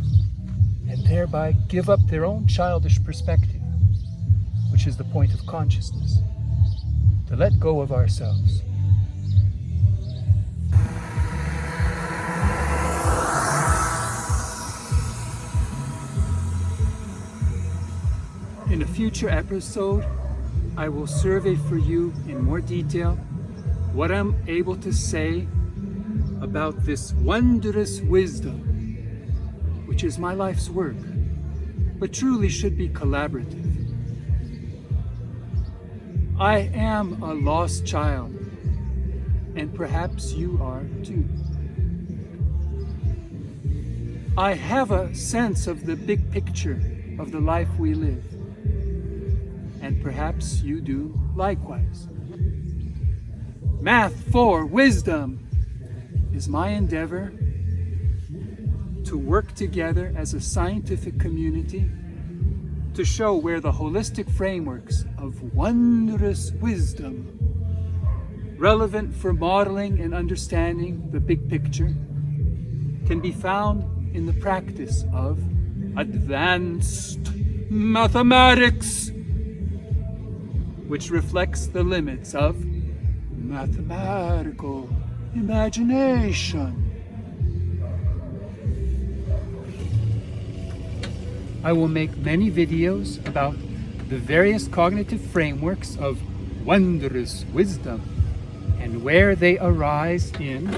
and thereby give up their own childish perspective, which is the point of consciousness, to let go of ourselves. In a future episode, I will survey for you in more detail what I'm able to say about this wondrous wisdom, which is my life's work, but truly should be collaborative. I am a lost child, and perhaps you are too. I have a sense of the big picture of the life we live, and perhaps you do likewise. Math for wisdom is my endeavor to work together as a scientific community to show where the holistic frameworks of wondrous wisdom, relevant for modeling and understanding the big picture, can be found in the practice of advanced mathematics, which reflects the limits of mathematical imagination. I will make many videos about the various cognitive frameworks of wondrous wisdom and where they arise in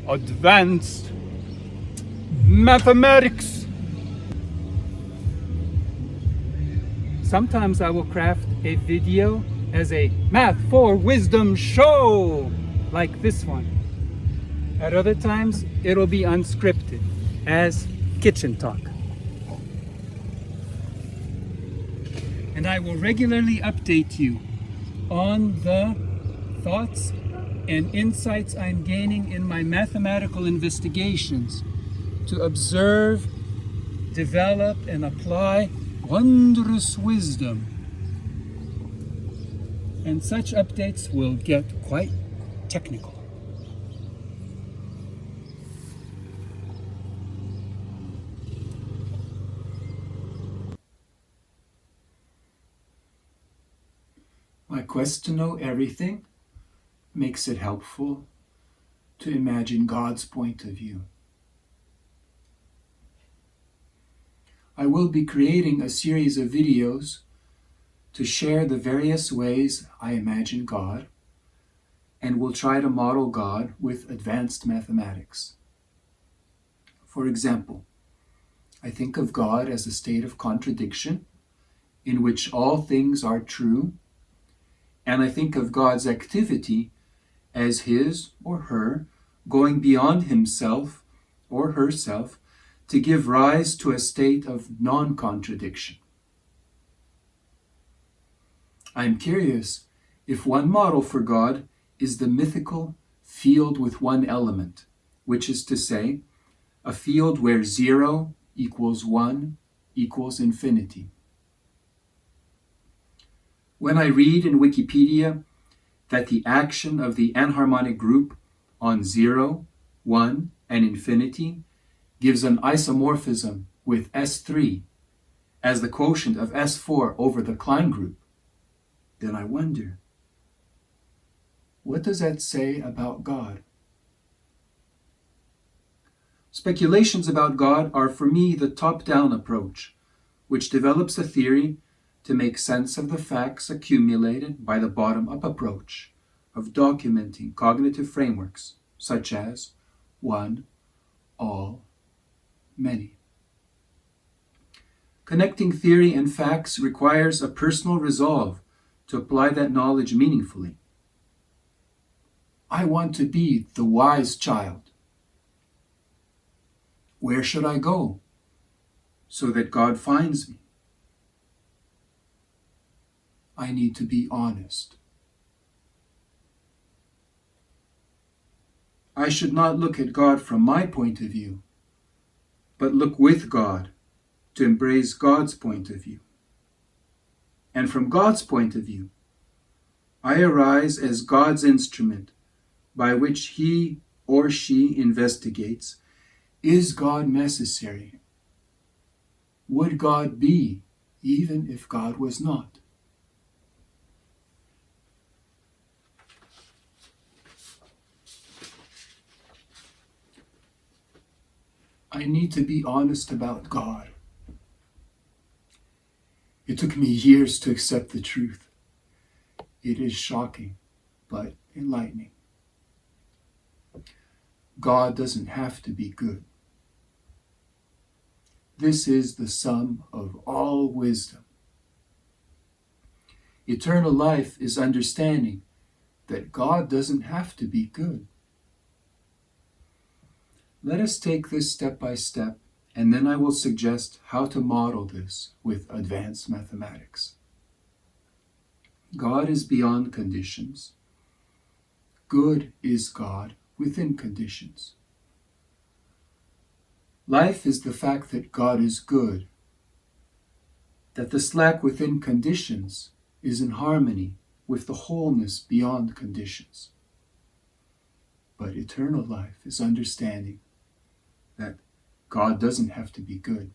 advanced mathematics. Sometimes I will craft a video as a Math for Wisdom show, like this one. At other times, it'll be unscripted, as kitchen talk. And I will regularly update you on the thoughts and insights I'm gaining in my mathematical investigations to observe, develop, and apply wondrous wisdom. And such updates will get quite technical. My quest to know everything makes it helpful to imagine God's point of view. I will be creating a series of videos to share the various ways I imagine God, and will try to model God with advanced mathematics. For example, I think of God as a state of contradiction in which all things are true, and I think of God's activity as his or her going beyond himself or herself to give rise to a state of non-contradiction. I'm curious if one model for God is the mythical field with one element, which is to say, a field where 0 equals 1 equals infinity. When I read in Wikipedia that the action of the anharmonic group on 0, 1, and infinity gives an isomorphism with S3 as the quotient of S4 over the Klein group, then I wonder, what does that say about God? Speculations about God are for me the top-down approach, which develops a theory to make sense of the facts accumulated by the bottom-up approach of documenting cognitive frameworks such as one, all, many. Connecting theory and facts requires a personal resolve to apply that knowledge meaningfully. I want to be the wise child. Where should I go so that God finds me? I need to be honest. I should not look at God from my point of view, but look with God to embrace God's point of view. And from God's point of view, I arise as God's instrument by which he or she investigates, is God necessary? Would God be even if God was not? I need to be honest about God. It took me years to accept the truth. It is shocking, but enlightening. God doesn't have to be good. This is the sum of all wisdom. Eternal life is understanding that God doesn't have to be good. Let us take this step by step, and then I will suggest how to model this with advanced mathematics. God is beyond conditions. Good is God within conditions. Life is the fact that God is good, that the slack within conditions is in harmony with the wholeness beyond conditions. But eternal life is understanding that God doesn't have to be good.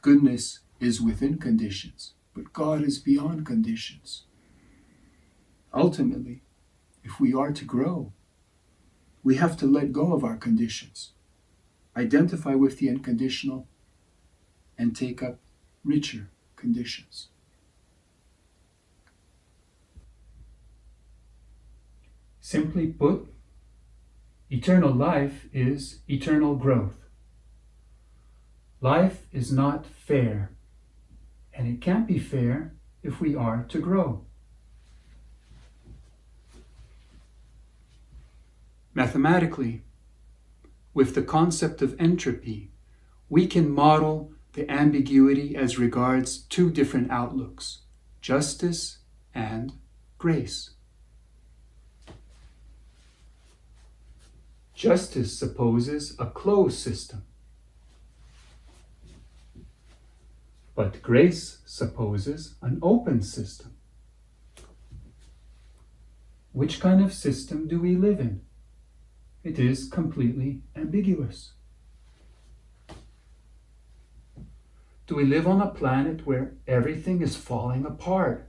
Goodness is within conditions, but God is beyond conditions. Ultimately, if we are to grow, we have to let go of our conditions, identify with the unconditional, and take up richer conditions. Simply put, eternal life is eternal growth. Life is not fair, and it can't be fair if we are to grow. Mathematically, with the concept of entropy, we can model the ambiguity as regards two different outlooks, justice and grace. Justice supposes a closed system, but grace supposes an open system. Which kind of system do we live in? It is completely ambiguous. Do we live on a planet where everything is falling apart?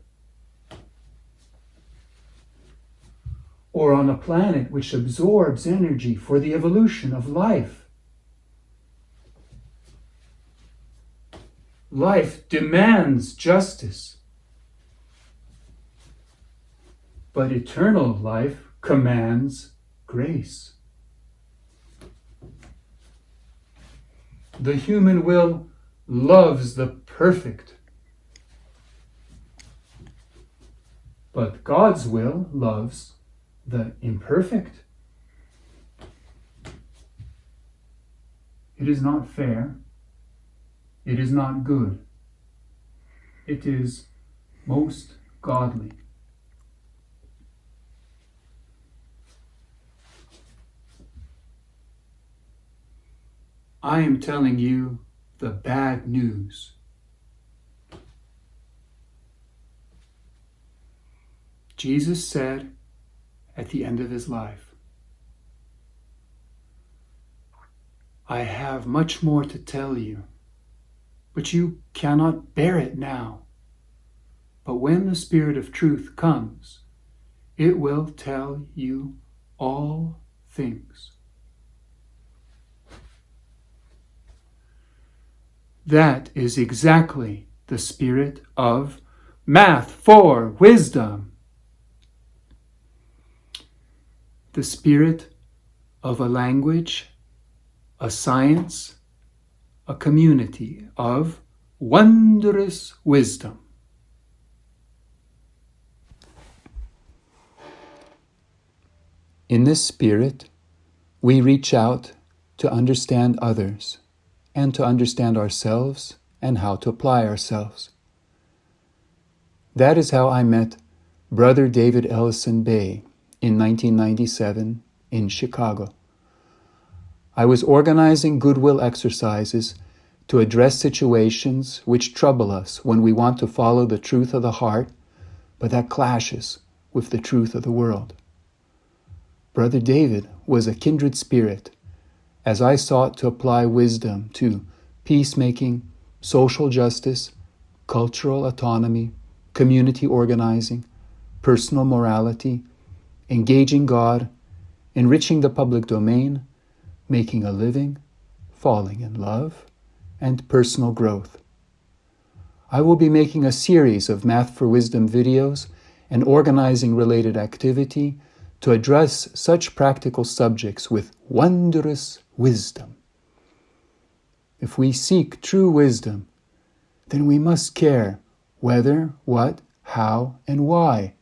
Or on a planet which absorbs energy for the evolution of life? Life demands justice, but eternal life commands grace. The human will loves the perfect, but God's will loves the imperfect. It is not fair. It is not good. It is most godly. I am telling you the bad news. Jesus said at the end of his life, I have much more to tell you, but you cannot bear it now. But when the Spirit of truth comes, it will tell you all things. That is exactly the spirit of math for wisdom. The spirit of a language, a science, a community of wondrous wisdom. In this spirit, we reach out to understand others and to understand ourselves and how to apply ourselves. That is how I met Brother David Ellison Bay in 1997 in Chicago. I was organizing goodwill exercises to address situations which trouble us when we want to follow the truth of the heart, but that clashes with the truth of the world. Brother David was a kindred spirit as I sought to apply wisdom to peacemaking, social justice, cultural autonomy, community organizing, personal morality, engaging God, enriching the public domain, making a living, falling in love, and personal growth. I will be making a series of Math for Wisdom videos and organizing related activity to address such practical subjects with wondrous wisdom. If we seek true wisdom, then we must care whether, what, how, and why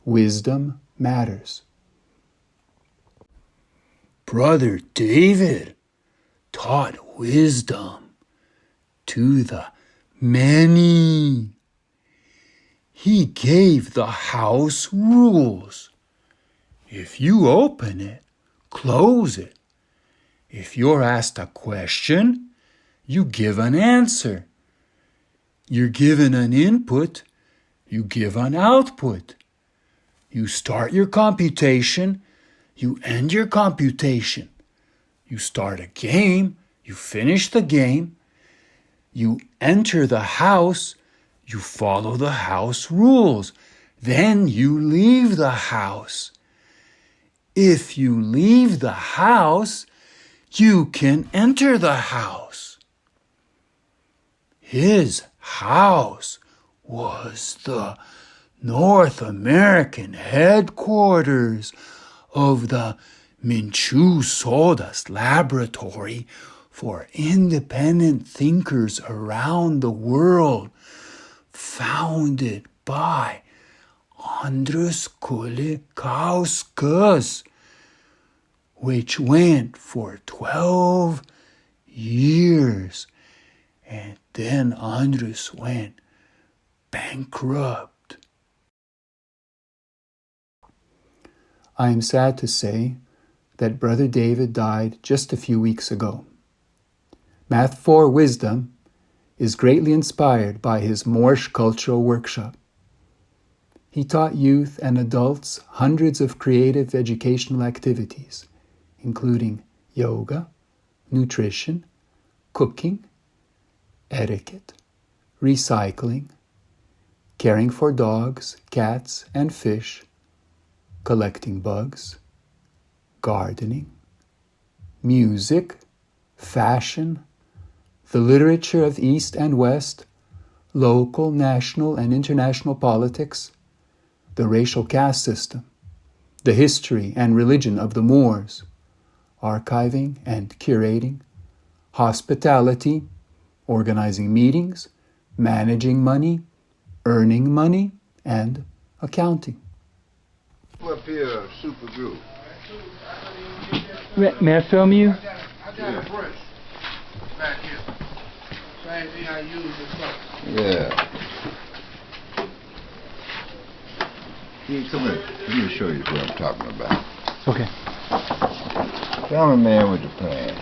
wisdom matters. Brother David taught wisdom to the many. He gave the house rules. If you open it, close it. If you're asked a question, you give an answer. You're given an input, you give an output. You start your computation, you end your computation. You start a game, you finish the game. You enter the house, you follow the house rules. Then you leave the house. If you leave the house, you can enter the house. His house was the North American headquarters of the Minnesota Laboratory for Independent Thinkers Around the World, founded by Andrus Kulikauskas, which went for 12 years, and then Andrus went bankrupt. I am sad to say that Brother David died just a few weeks ago. Math for Wisdom is greatly inspired by his Moorish Cultural Workshop. He taught youth and adults hundreds of creative educational activities, including yoga, nutrition, cooking, etiquette, recycling, caring for dogs, cats, and fish, collecting bugs, gardening, music, fashion, the literature of East and West, local, national, and international politics, the racial caste system, the history and religion of the Moors, archiving and curating, hospitality, organizing meetings, managing money, earning money, and accounting. Up here, super glue. May I film you? I got a brush back here. Same thing I use before. Yeah. Come here. Let me show you what I'm talking about. Okay. Tell me, man, what the plan.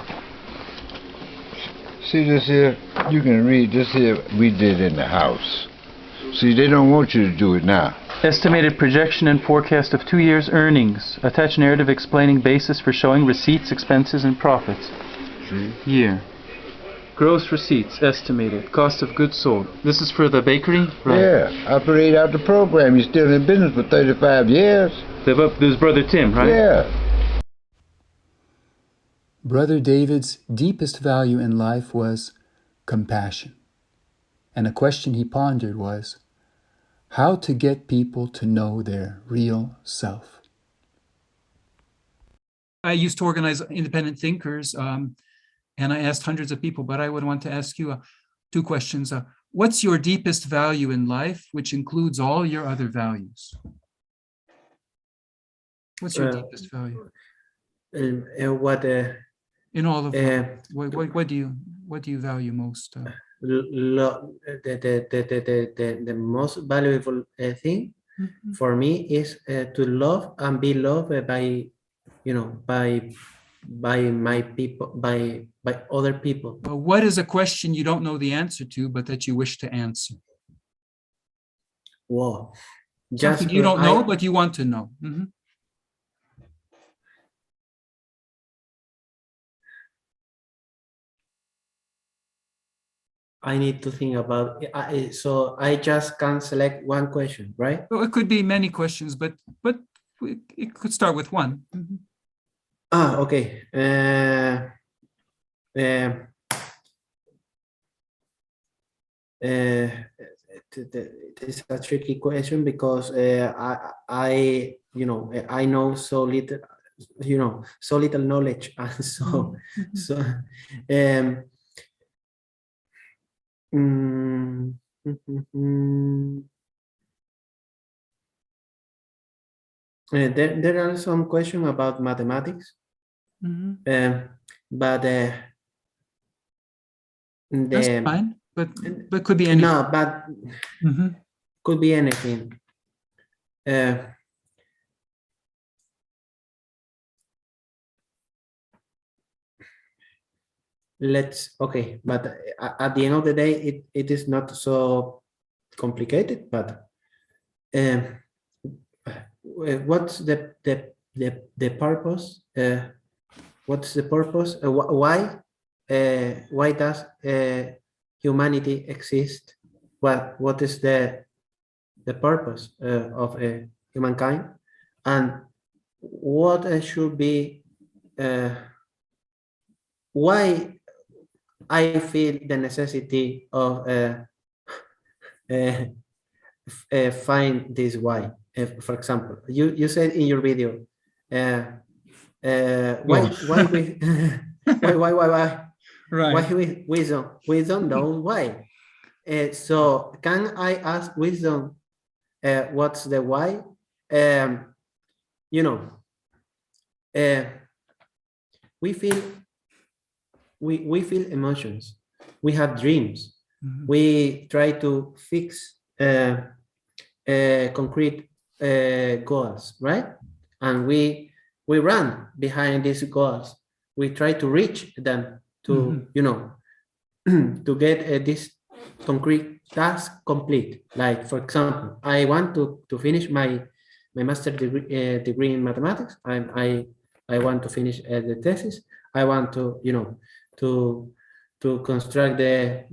See this here? You can read this here. We did in the house. See, they don't want you to do it now. Estimated projection and forecast of 2 years' earnings. Attach narrative explaining basis for showing receipts, expenses, and profits. See? Year. Gross receipts estimated. Cost of goods sold. This is for the bakery? Right. Yeah, operate out the program. You're still in business for 35 years. There's Brother Tim, right? Yeah. Brother David's deepest value in life was compassion. And a question he pondered was how to get people to know their real self. I used to organize independent thinkers, and I asked hundreds of people, but I would want to ask you 2 questions. What's your deepest value in life, which includes all your other values? What's your deepest value? In all of them, what do you value most? The most valuable thing for me is to love and be loved by, by my people, by other people. Well, what is a question you don't know the answer to, but that you wish to answer? Wow. Something you don't know, but you want to know. I need to think about it. So I just can select one question, right? Well, it could be many questions, but it could start with one. Okay. It's a tricky question because I know so little, so little knowledge, and so there are some questions about mathematics, but that's fine. But could be anything. No, but could be anything. Okay, but at the end of the day, it is not so complicated. But what's the purpose? What's the purpose? Why does humanity exist? What is the purpose of humankind, and what should be why I feel the necessity of find this why. For example, you said in your video, why we why Right. we don't know why. So can I ask wisdom, what's the why? We feel emotions, we have dreams, we try to fix concrete goals, right? And we run behind these goals, we try to reach them to to get this concrete task complete. Like, for example, I want to finish my master degree in mathematics. I want to finish the thesis. I want to to construct the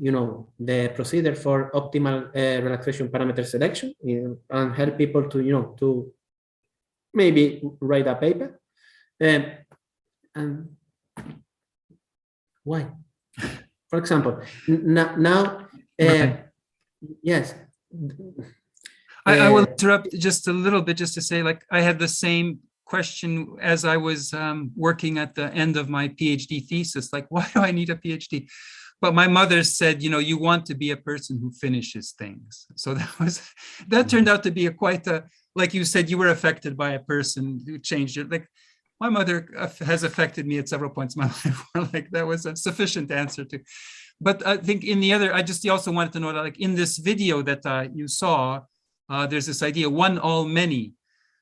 the procedure for optimal relaxation parameter selection, and help people to to maybe write a paper. And why? For example, now yes. I will interrupt just a little bit just to say, like, I had the same question as I was working at the end of my PhD thesis, like, why do I need a PhD? But my mother said, you want to be a person who finishes things. So that turned out to be quite a, like you said, you were affected by a person who changed it. Like, my mother has affected me at several points in my life where, like, that was a sufficient answer to. But I think in the other, I just also wanted to know that, like, in this video that you saw, there's this idea, one, all, many.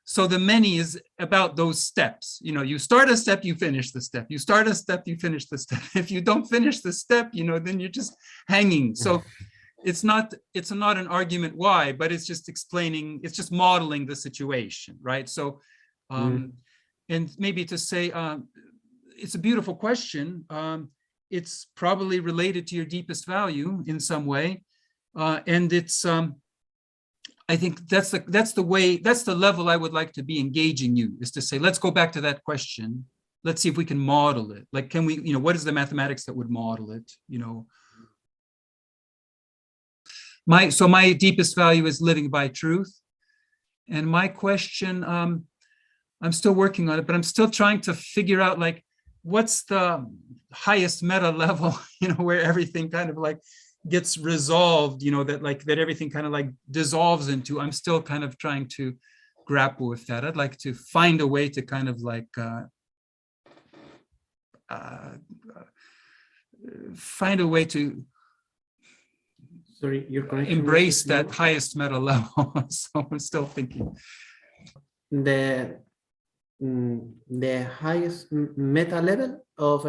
So the many is about those steps. You know, you start a step, you finish the step. You start a step, you finish the step. If you don't finish the step, you know, then you're just hanging. So it's not an argument why, but it's just explaining, it's just modeling the situation, right? So, and maybe to say, it's a beautiful question. It's probably related to your deepest value in some way. And it's, I think that's the level I would like to be engaging you, is to say, let's go back to that question. Let's see if we can model it. Like, can we, you know, what is the mathematics that would model it? You know, my deepest value is living by truth. And my question, I'm still working on it, but I'm still trying to figure out, like, what's the highest meta level, you know, where everything kind of like gets resolved, you know, that everything kind of like dissolves into. I'm still kind of trying to grapple with that. I'd like to find a way to kind of like find a way to embrace that highest meta level. So I'm still thinking. The highest meta level of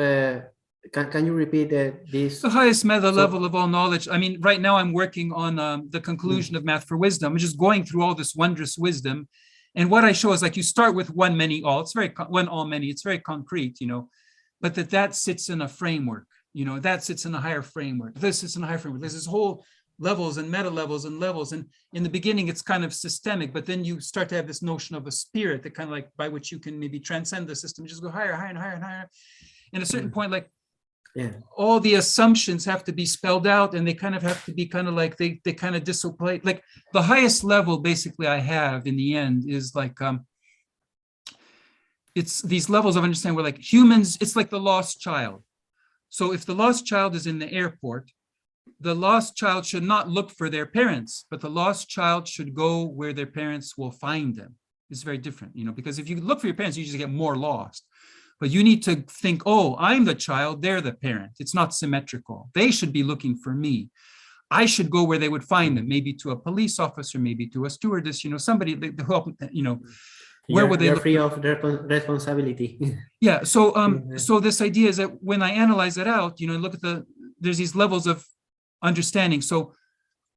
can you repeat this? The highest meta level of all knowledge. I mean, right now I'm working on the conclusion of Math for Wisdom. I'm just going through all this wondrous wisdom. And what I show is, like, you start with one, many, all. It's very, one, all, many. It's very concrete, you know, but that sits in a framework, you know, that sits in a higher framework. This sits in a higher framework. There's this whole levels and meta levels and levels. And in the beginning, it's kind of systemic, but then you start to have this notion of a spirit that kind of like, by which you can maybe transcend the system, just go higher, higher and higher and higher. And at a certain point, like, all the assumptions have to be spelled out, and they kind of have to be kind of like, they kind of disobey. Like, the highest level basically I have in the end is like, it's these levels of understanding where, like, humans, it's like the lost child. So if the lost child is in the airport, the lost child should not look for their parents, but the lost child should go where their parents will find them. It's very different, you know, because if you look for your parents, you just get more lost. But you need to think, oh, I'm the child, they're the parent. It's not symmetrical. They should be looking for me. I should go where they would find them, maybe to a police officer, maybe to a stewardess, you know, somebody to help, you know, where would they look? Free of responsibility. Yeah, so so this idea is that when I analyze it out, you know, look at there's these levels of understanding. So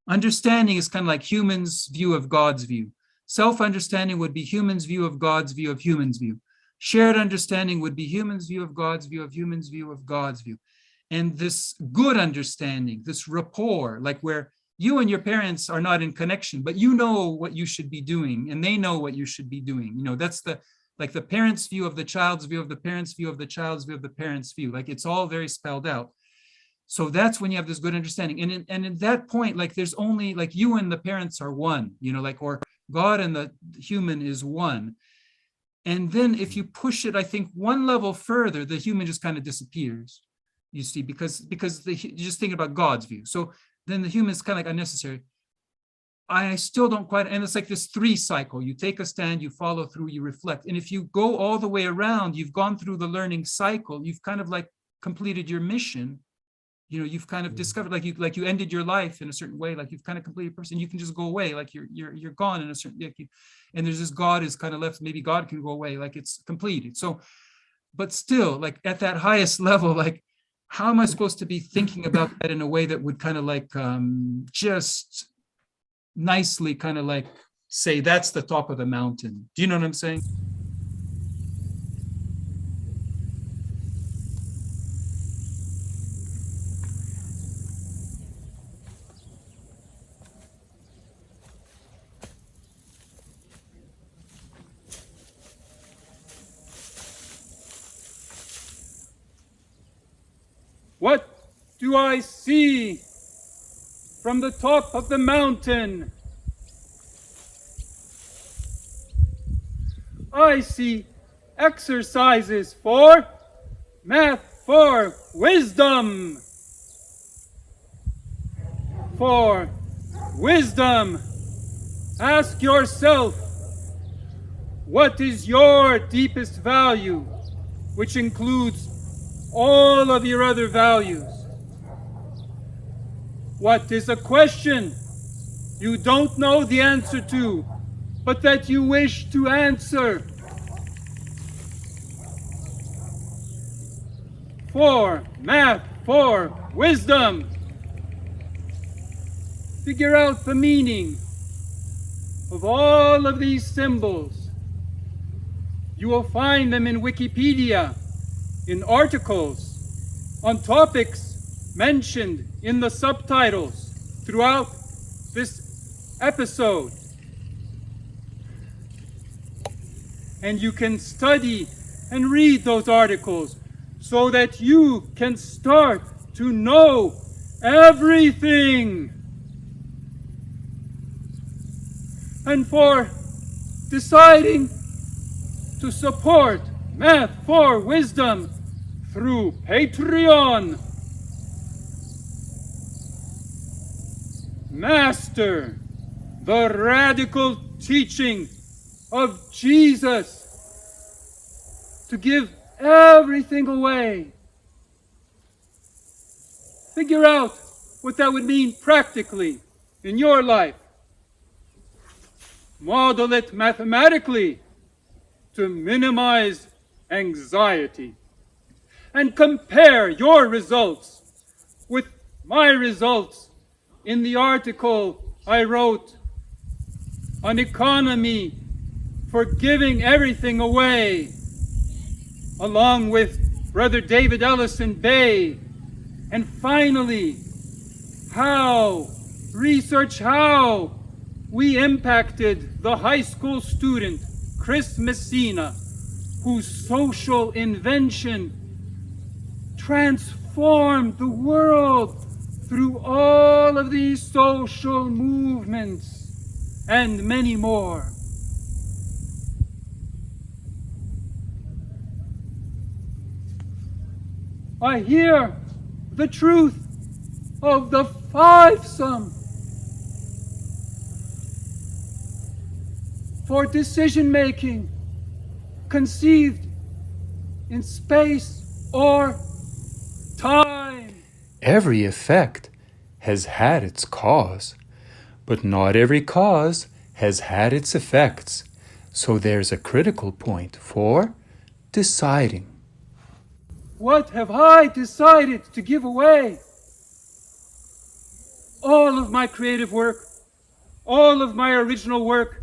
understanding is kind of like humans' view of God's view. Self-understanding would be humans' view of God's view of humans' view. Shared understanding would be humans' view of God's view of humans' view of God's view. And this good understanding, this rapport, like where you and your parents are not in connection, but you know what you should be doing and they know what you should be doing. You know, that's the parents' view of the child's view of the parents' view of the child's view of the parents' view. Like, it's all very spelled out. So that's when you have this good understanding. And in that point, like, there's only, like, you and the parents are one, you know, like, or God and the human is one. And then if you push it, I think, one level further, the human just kind of disappears, you see, because you're just thinking about God's view. So then the human is kind of like unnecessary. I still don't quite, and it's like this 3 cycle. You take a stand, you follow through, you reflect. And if you go all the way around, you've gone through the learning cycle, you've kind of like completed your mission. You know, you've kind of discovered, like you ended your life in a certain way, like you've kind of completed your person. You can just go away, like you're gone in a certain, like and there's this God is kind of left. Maybe God can go away, like it's completed. So, but still, like at that highest level, like how am I supposed to be thinking about that in a way that would kind of like just nicely kind of like say that's the top of the mountain? Do you know what I'm saying? What do I see from the top of the mountain? I see exercises for math for wisdom. For wisdom, ask yourself, what is your deepest value, which includes all of your other values? What is a question you don't know the answer to, but that you wish to answer. 4. Math for wisdom. Figure out the meaning of all of these symbols. You will find them in Wikipedia, in articles, on topics mentioned in the subtitles throughout this episode. And you can study and read those articles so that you can start to know everything. And for deciding to support Math for Wisdom through Patreon, master the radical teaching of Jesus to give everything away. Figure out what that would mean practically in your life. Model it mathematically to minimize anxiety. And compare your results with my results in the article I wrote on economy for giving everything away, along with Brother David Ellison Bay. And finally, research how we impacted the high school student, Chris Messina, whose social invention transformed the world through all of these social movements and many more. I hear the truth of the five-sum for decision-making conceived in space or time. Every effect has had its cause, but not every cause has had its effects. So there's a critical point for deciding. What have I decided to give away? All of my creative work, all of my original work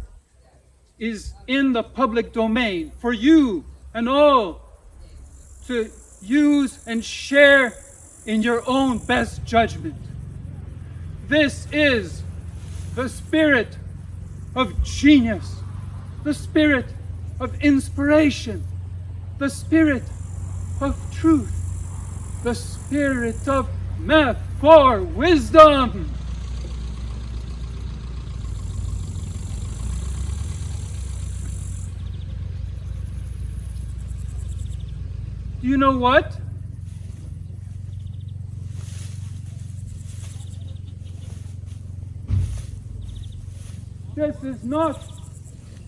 is in the public domain for you and all to use and share in your own best judgment. This is the spirit of genius, the spirit of inspiration, the spirit of truth, the spirit of math for wisdom. Do you know what? This is not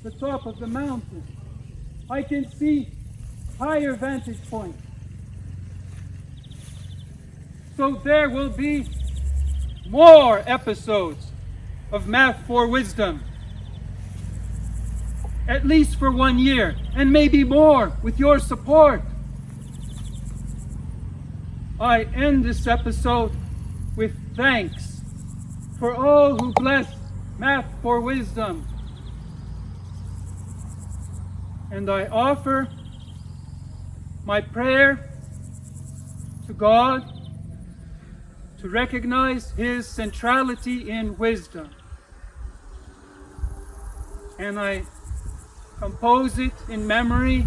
the top of the mountain. I can see higher vantage points. So there will be more episodes of Math for Wisdom, at least for 1 year, and maybe more with your support. I end this episode with thanks for all who bless Math for Wisdom. And I offer my prayer to God to recognize His centrality in wisdom. And I compose it in memory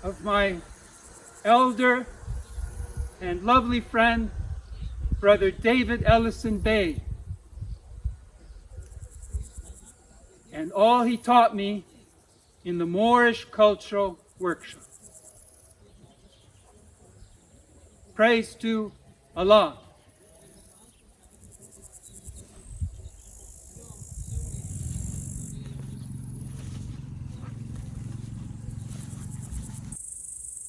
of my elder and lovely friend, Brother David Ellison Bay, and all he taught me in the Moorish Cultural Workshop. Praise to Allah.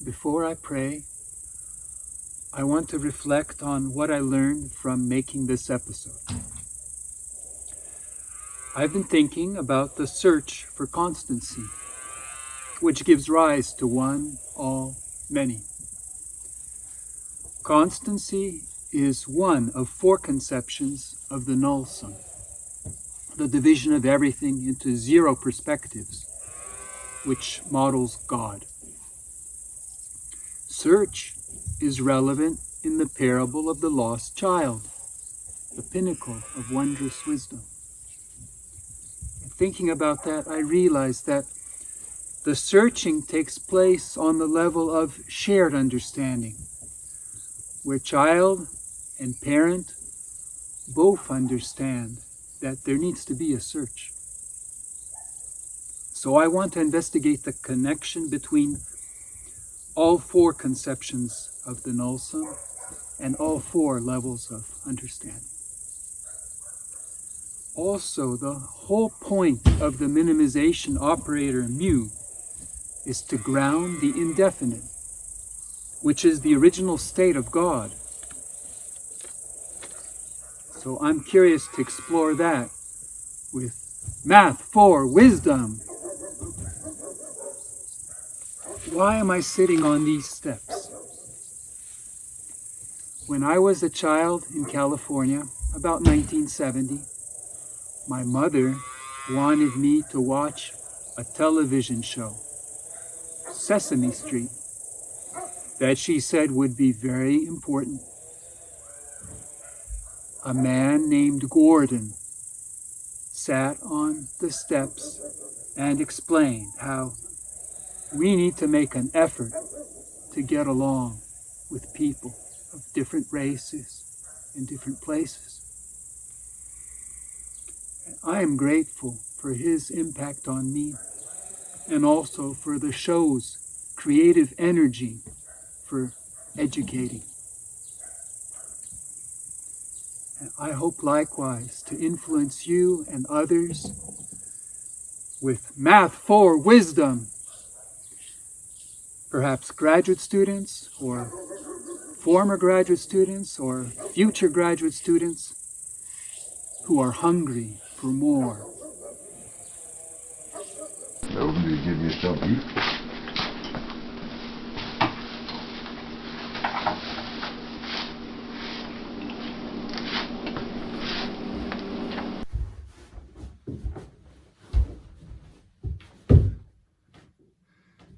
Before I pray, I want to reflect on what I learned from making this episode. I've been thinking about the search for constancy, which gives rise to one, all, many. Constancy is one of four conceptions of the null sum, the division of everything into zero perspectives, which models God. Search is relevant in the parable of the lost child, the pinnacle of wondrous wisdom. Thinking about that, I realized that the searching takes place on the level of shared understanding, where child and parent both understand that there needs to be a search. So I want to investigate the connection between all four conceptions of the null sum and all four levels of understanding. Also, the whole point of the minimization operator mu is to ground the indefinite, which is the original state of God. So I'm curious to explore that with Math for Wisdom. Why am I sitting on these steps? When I was a child in California, about 1970, my mother wanted me to watch a television show, Sesame Street, that she said would be very important. A man named Gordon sat on the steps and explained how we need to make an effort to get along with people of different races and different places. I am grateful for his impact on me and also for the show's creative energy for educating. And I hope likewise to influence you and others with Math for Wisdom. Perhaps graduate students or former graduate students or future graduate students who are hungry for more. Nobody give you something.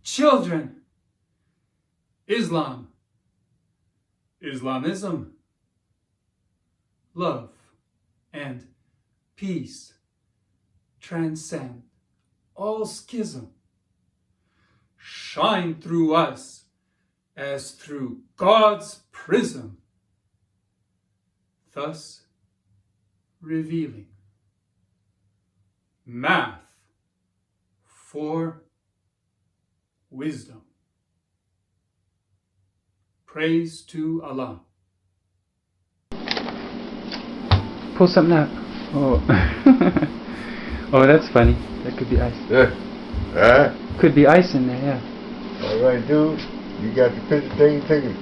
Children, Islam, Islamism, love, and peace transcend all schism. Shine through us as through God's prism, thus revealing math for wisdom. Praise to Allah. Pull something out. Oh. Oh, that's funny. That could be ice. Could be ice in there, yeah. All right, dude. You got the picture thing taken.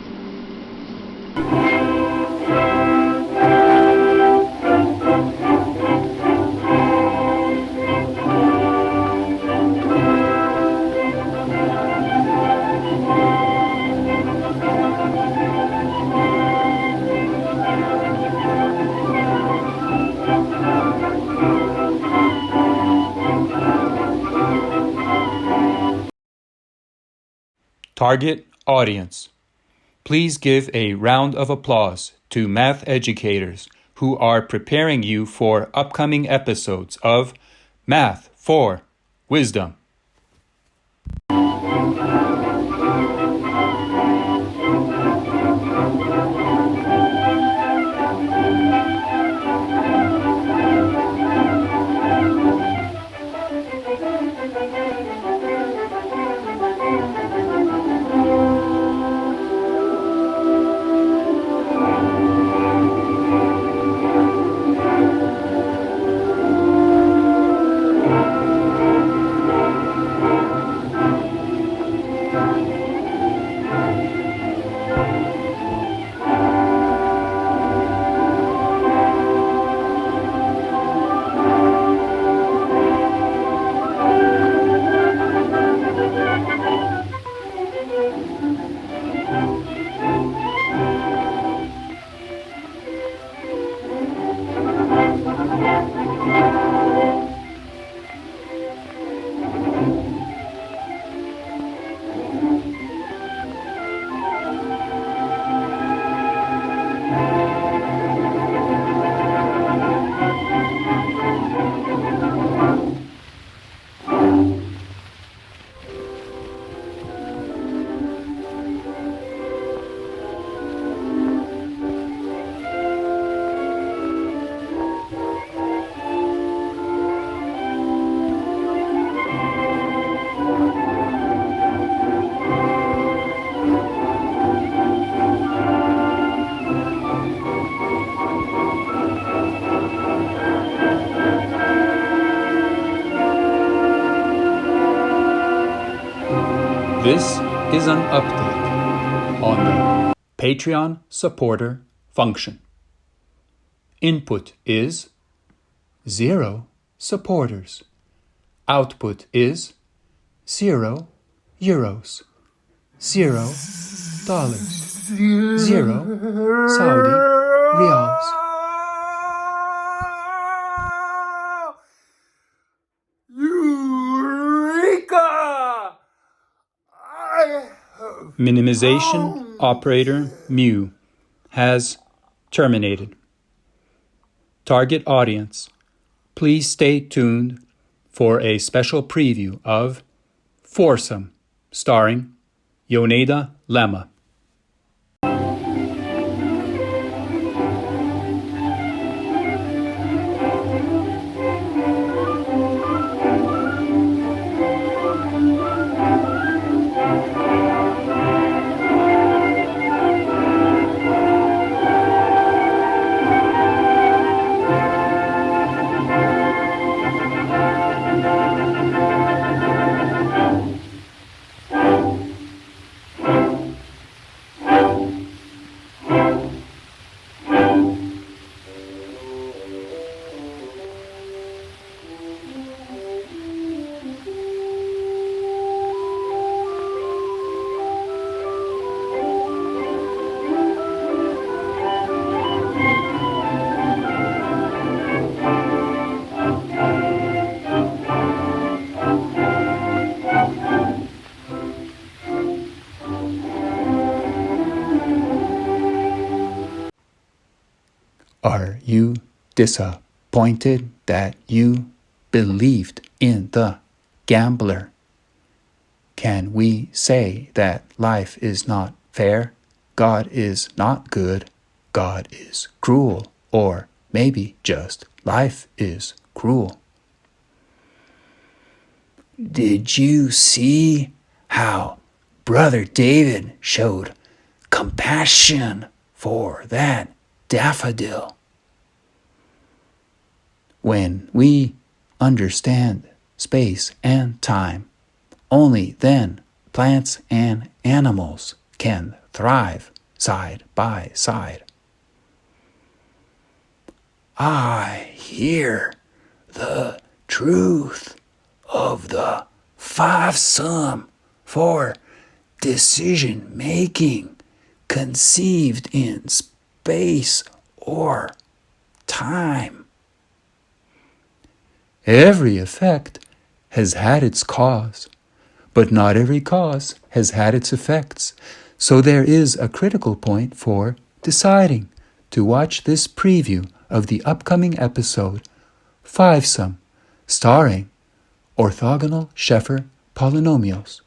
Target audience. Please give a round of applause to math educators who are preparing you for upcoming episodes of Math for Wisdom. This is an update on the Patreon supporter function. Input is 0 supporters. Output is 0 euros, $0, 0 Saudi riyals. Eureka! Minimization Operator mu has terminated. Target audience, please stay tuned for a special preview of Foursome, starring Yoneda Lemma. Are you disappointed that you believed in the gambler? Can we say that life is not fair? God is not good, God is cruel, or maybe just life is cruel. Did you see how Brother David showed compassion for that daffodil? When we understand space and time, only then plants and animals can thrive side by side. I hear the truth of the 5 sum for decision making conceived in space or time. Every effect has had its cause, but not every cause has had its effects. So there is a critical point for deciding to watch this preview of the upcoming episode, 5 sum, starring orthogonal Sheffer polynomials.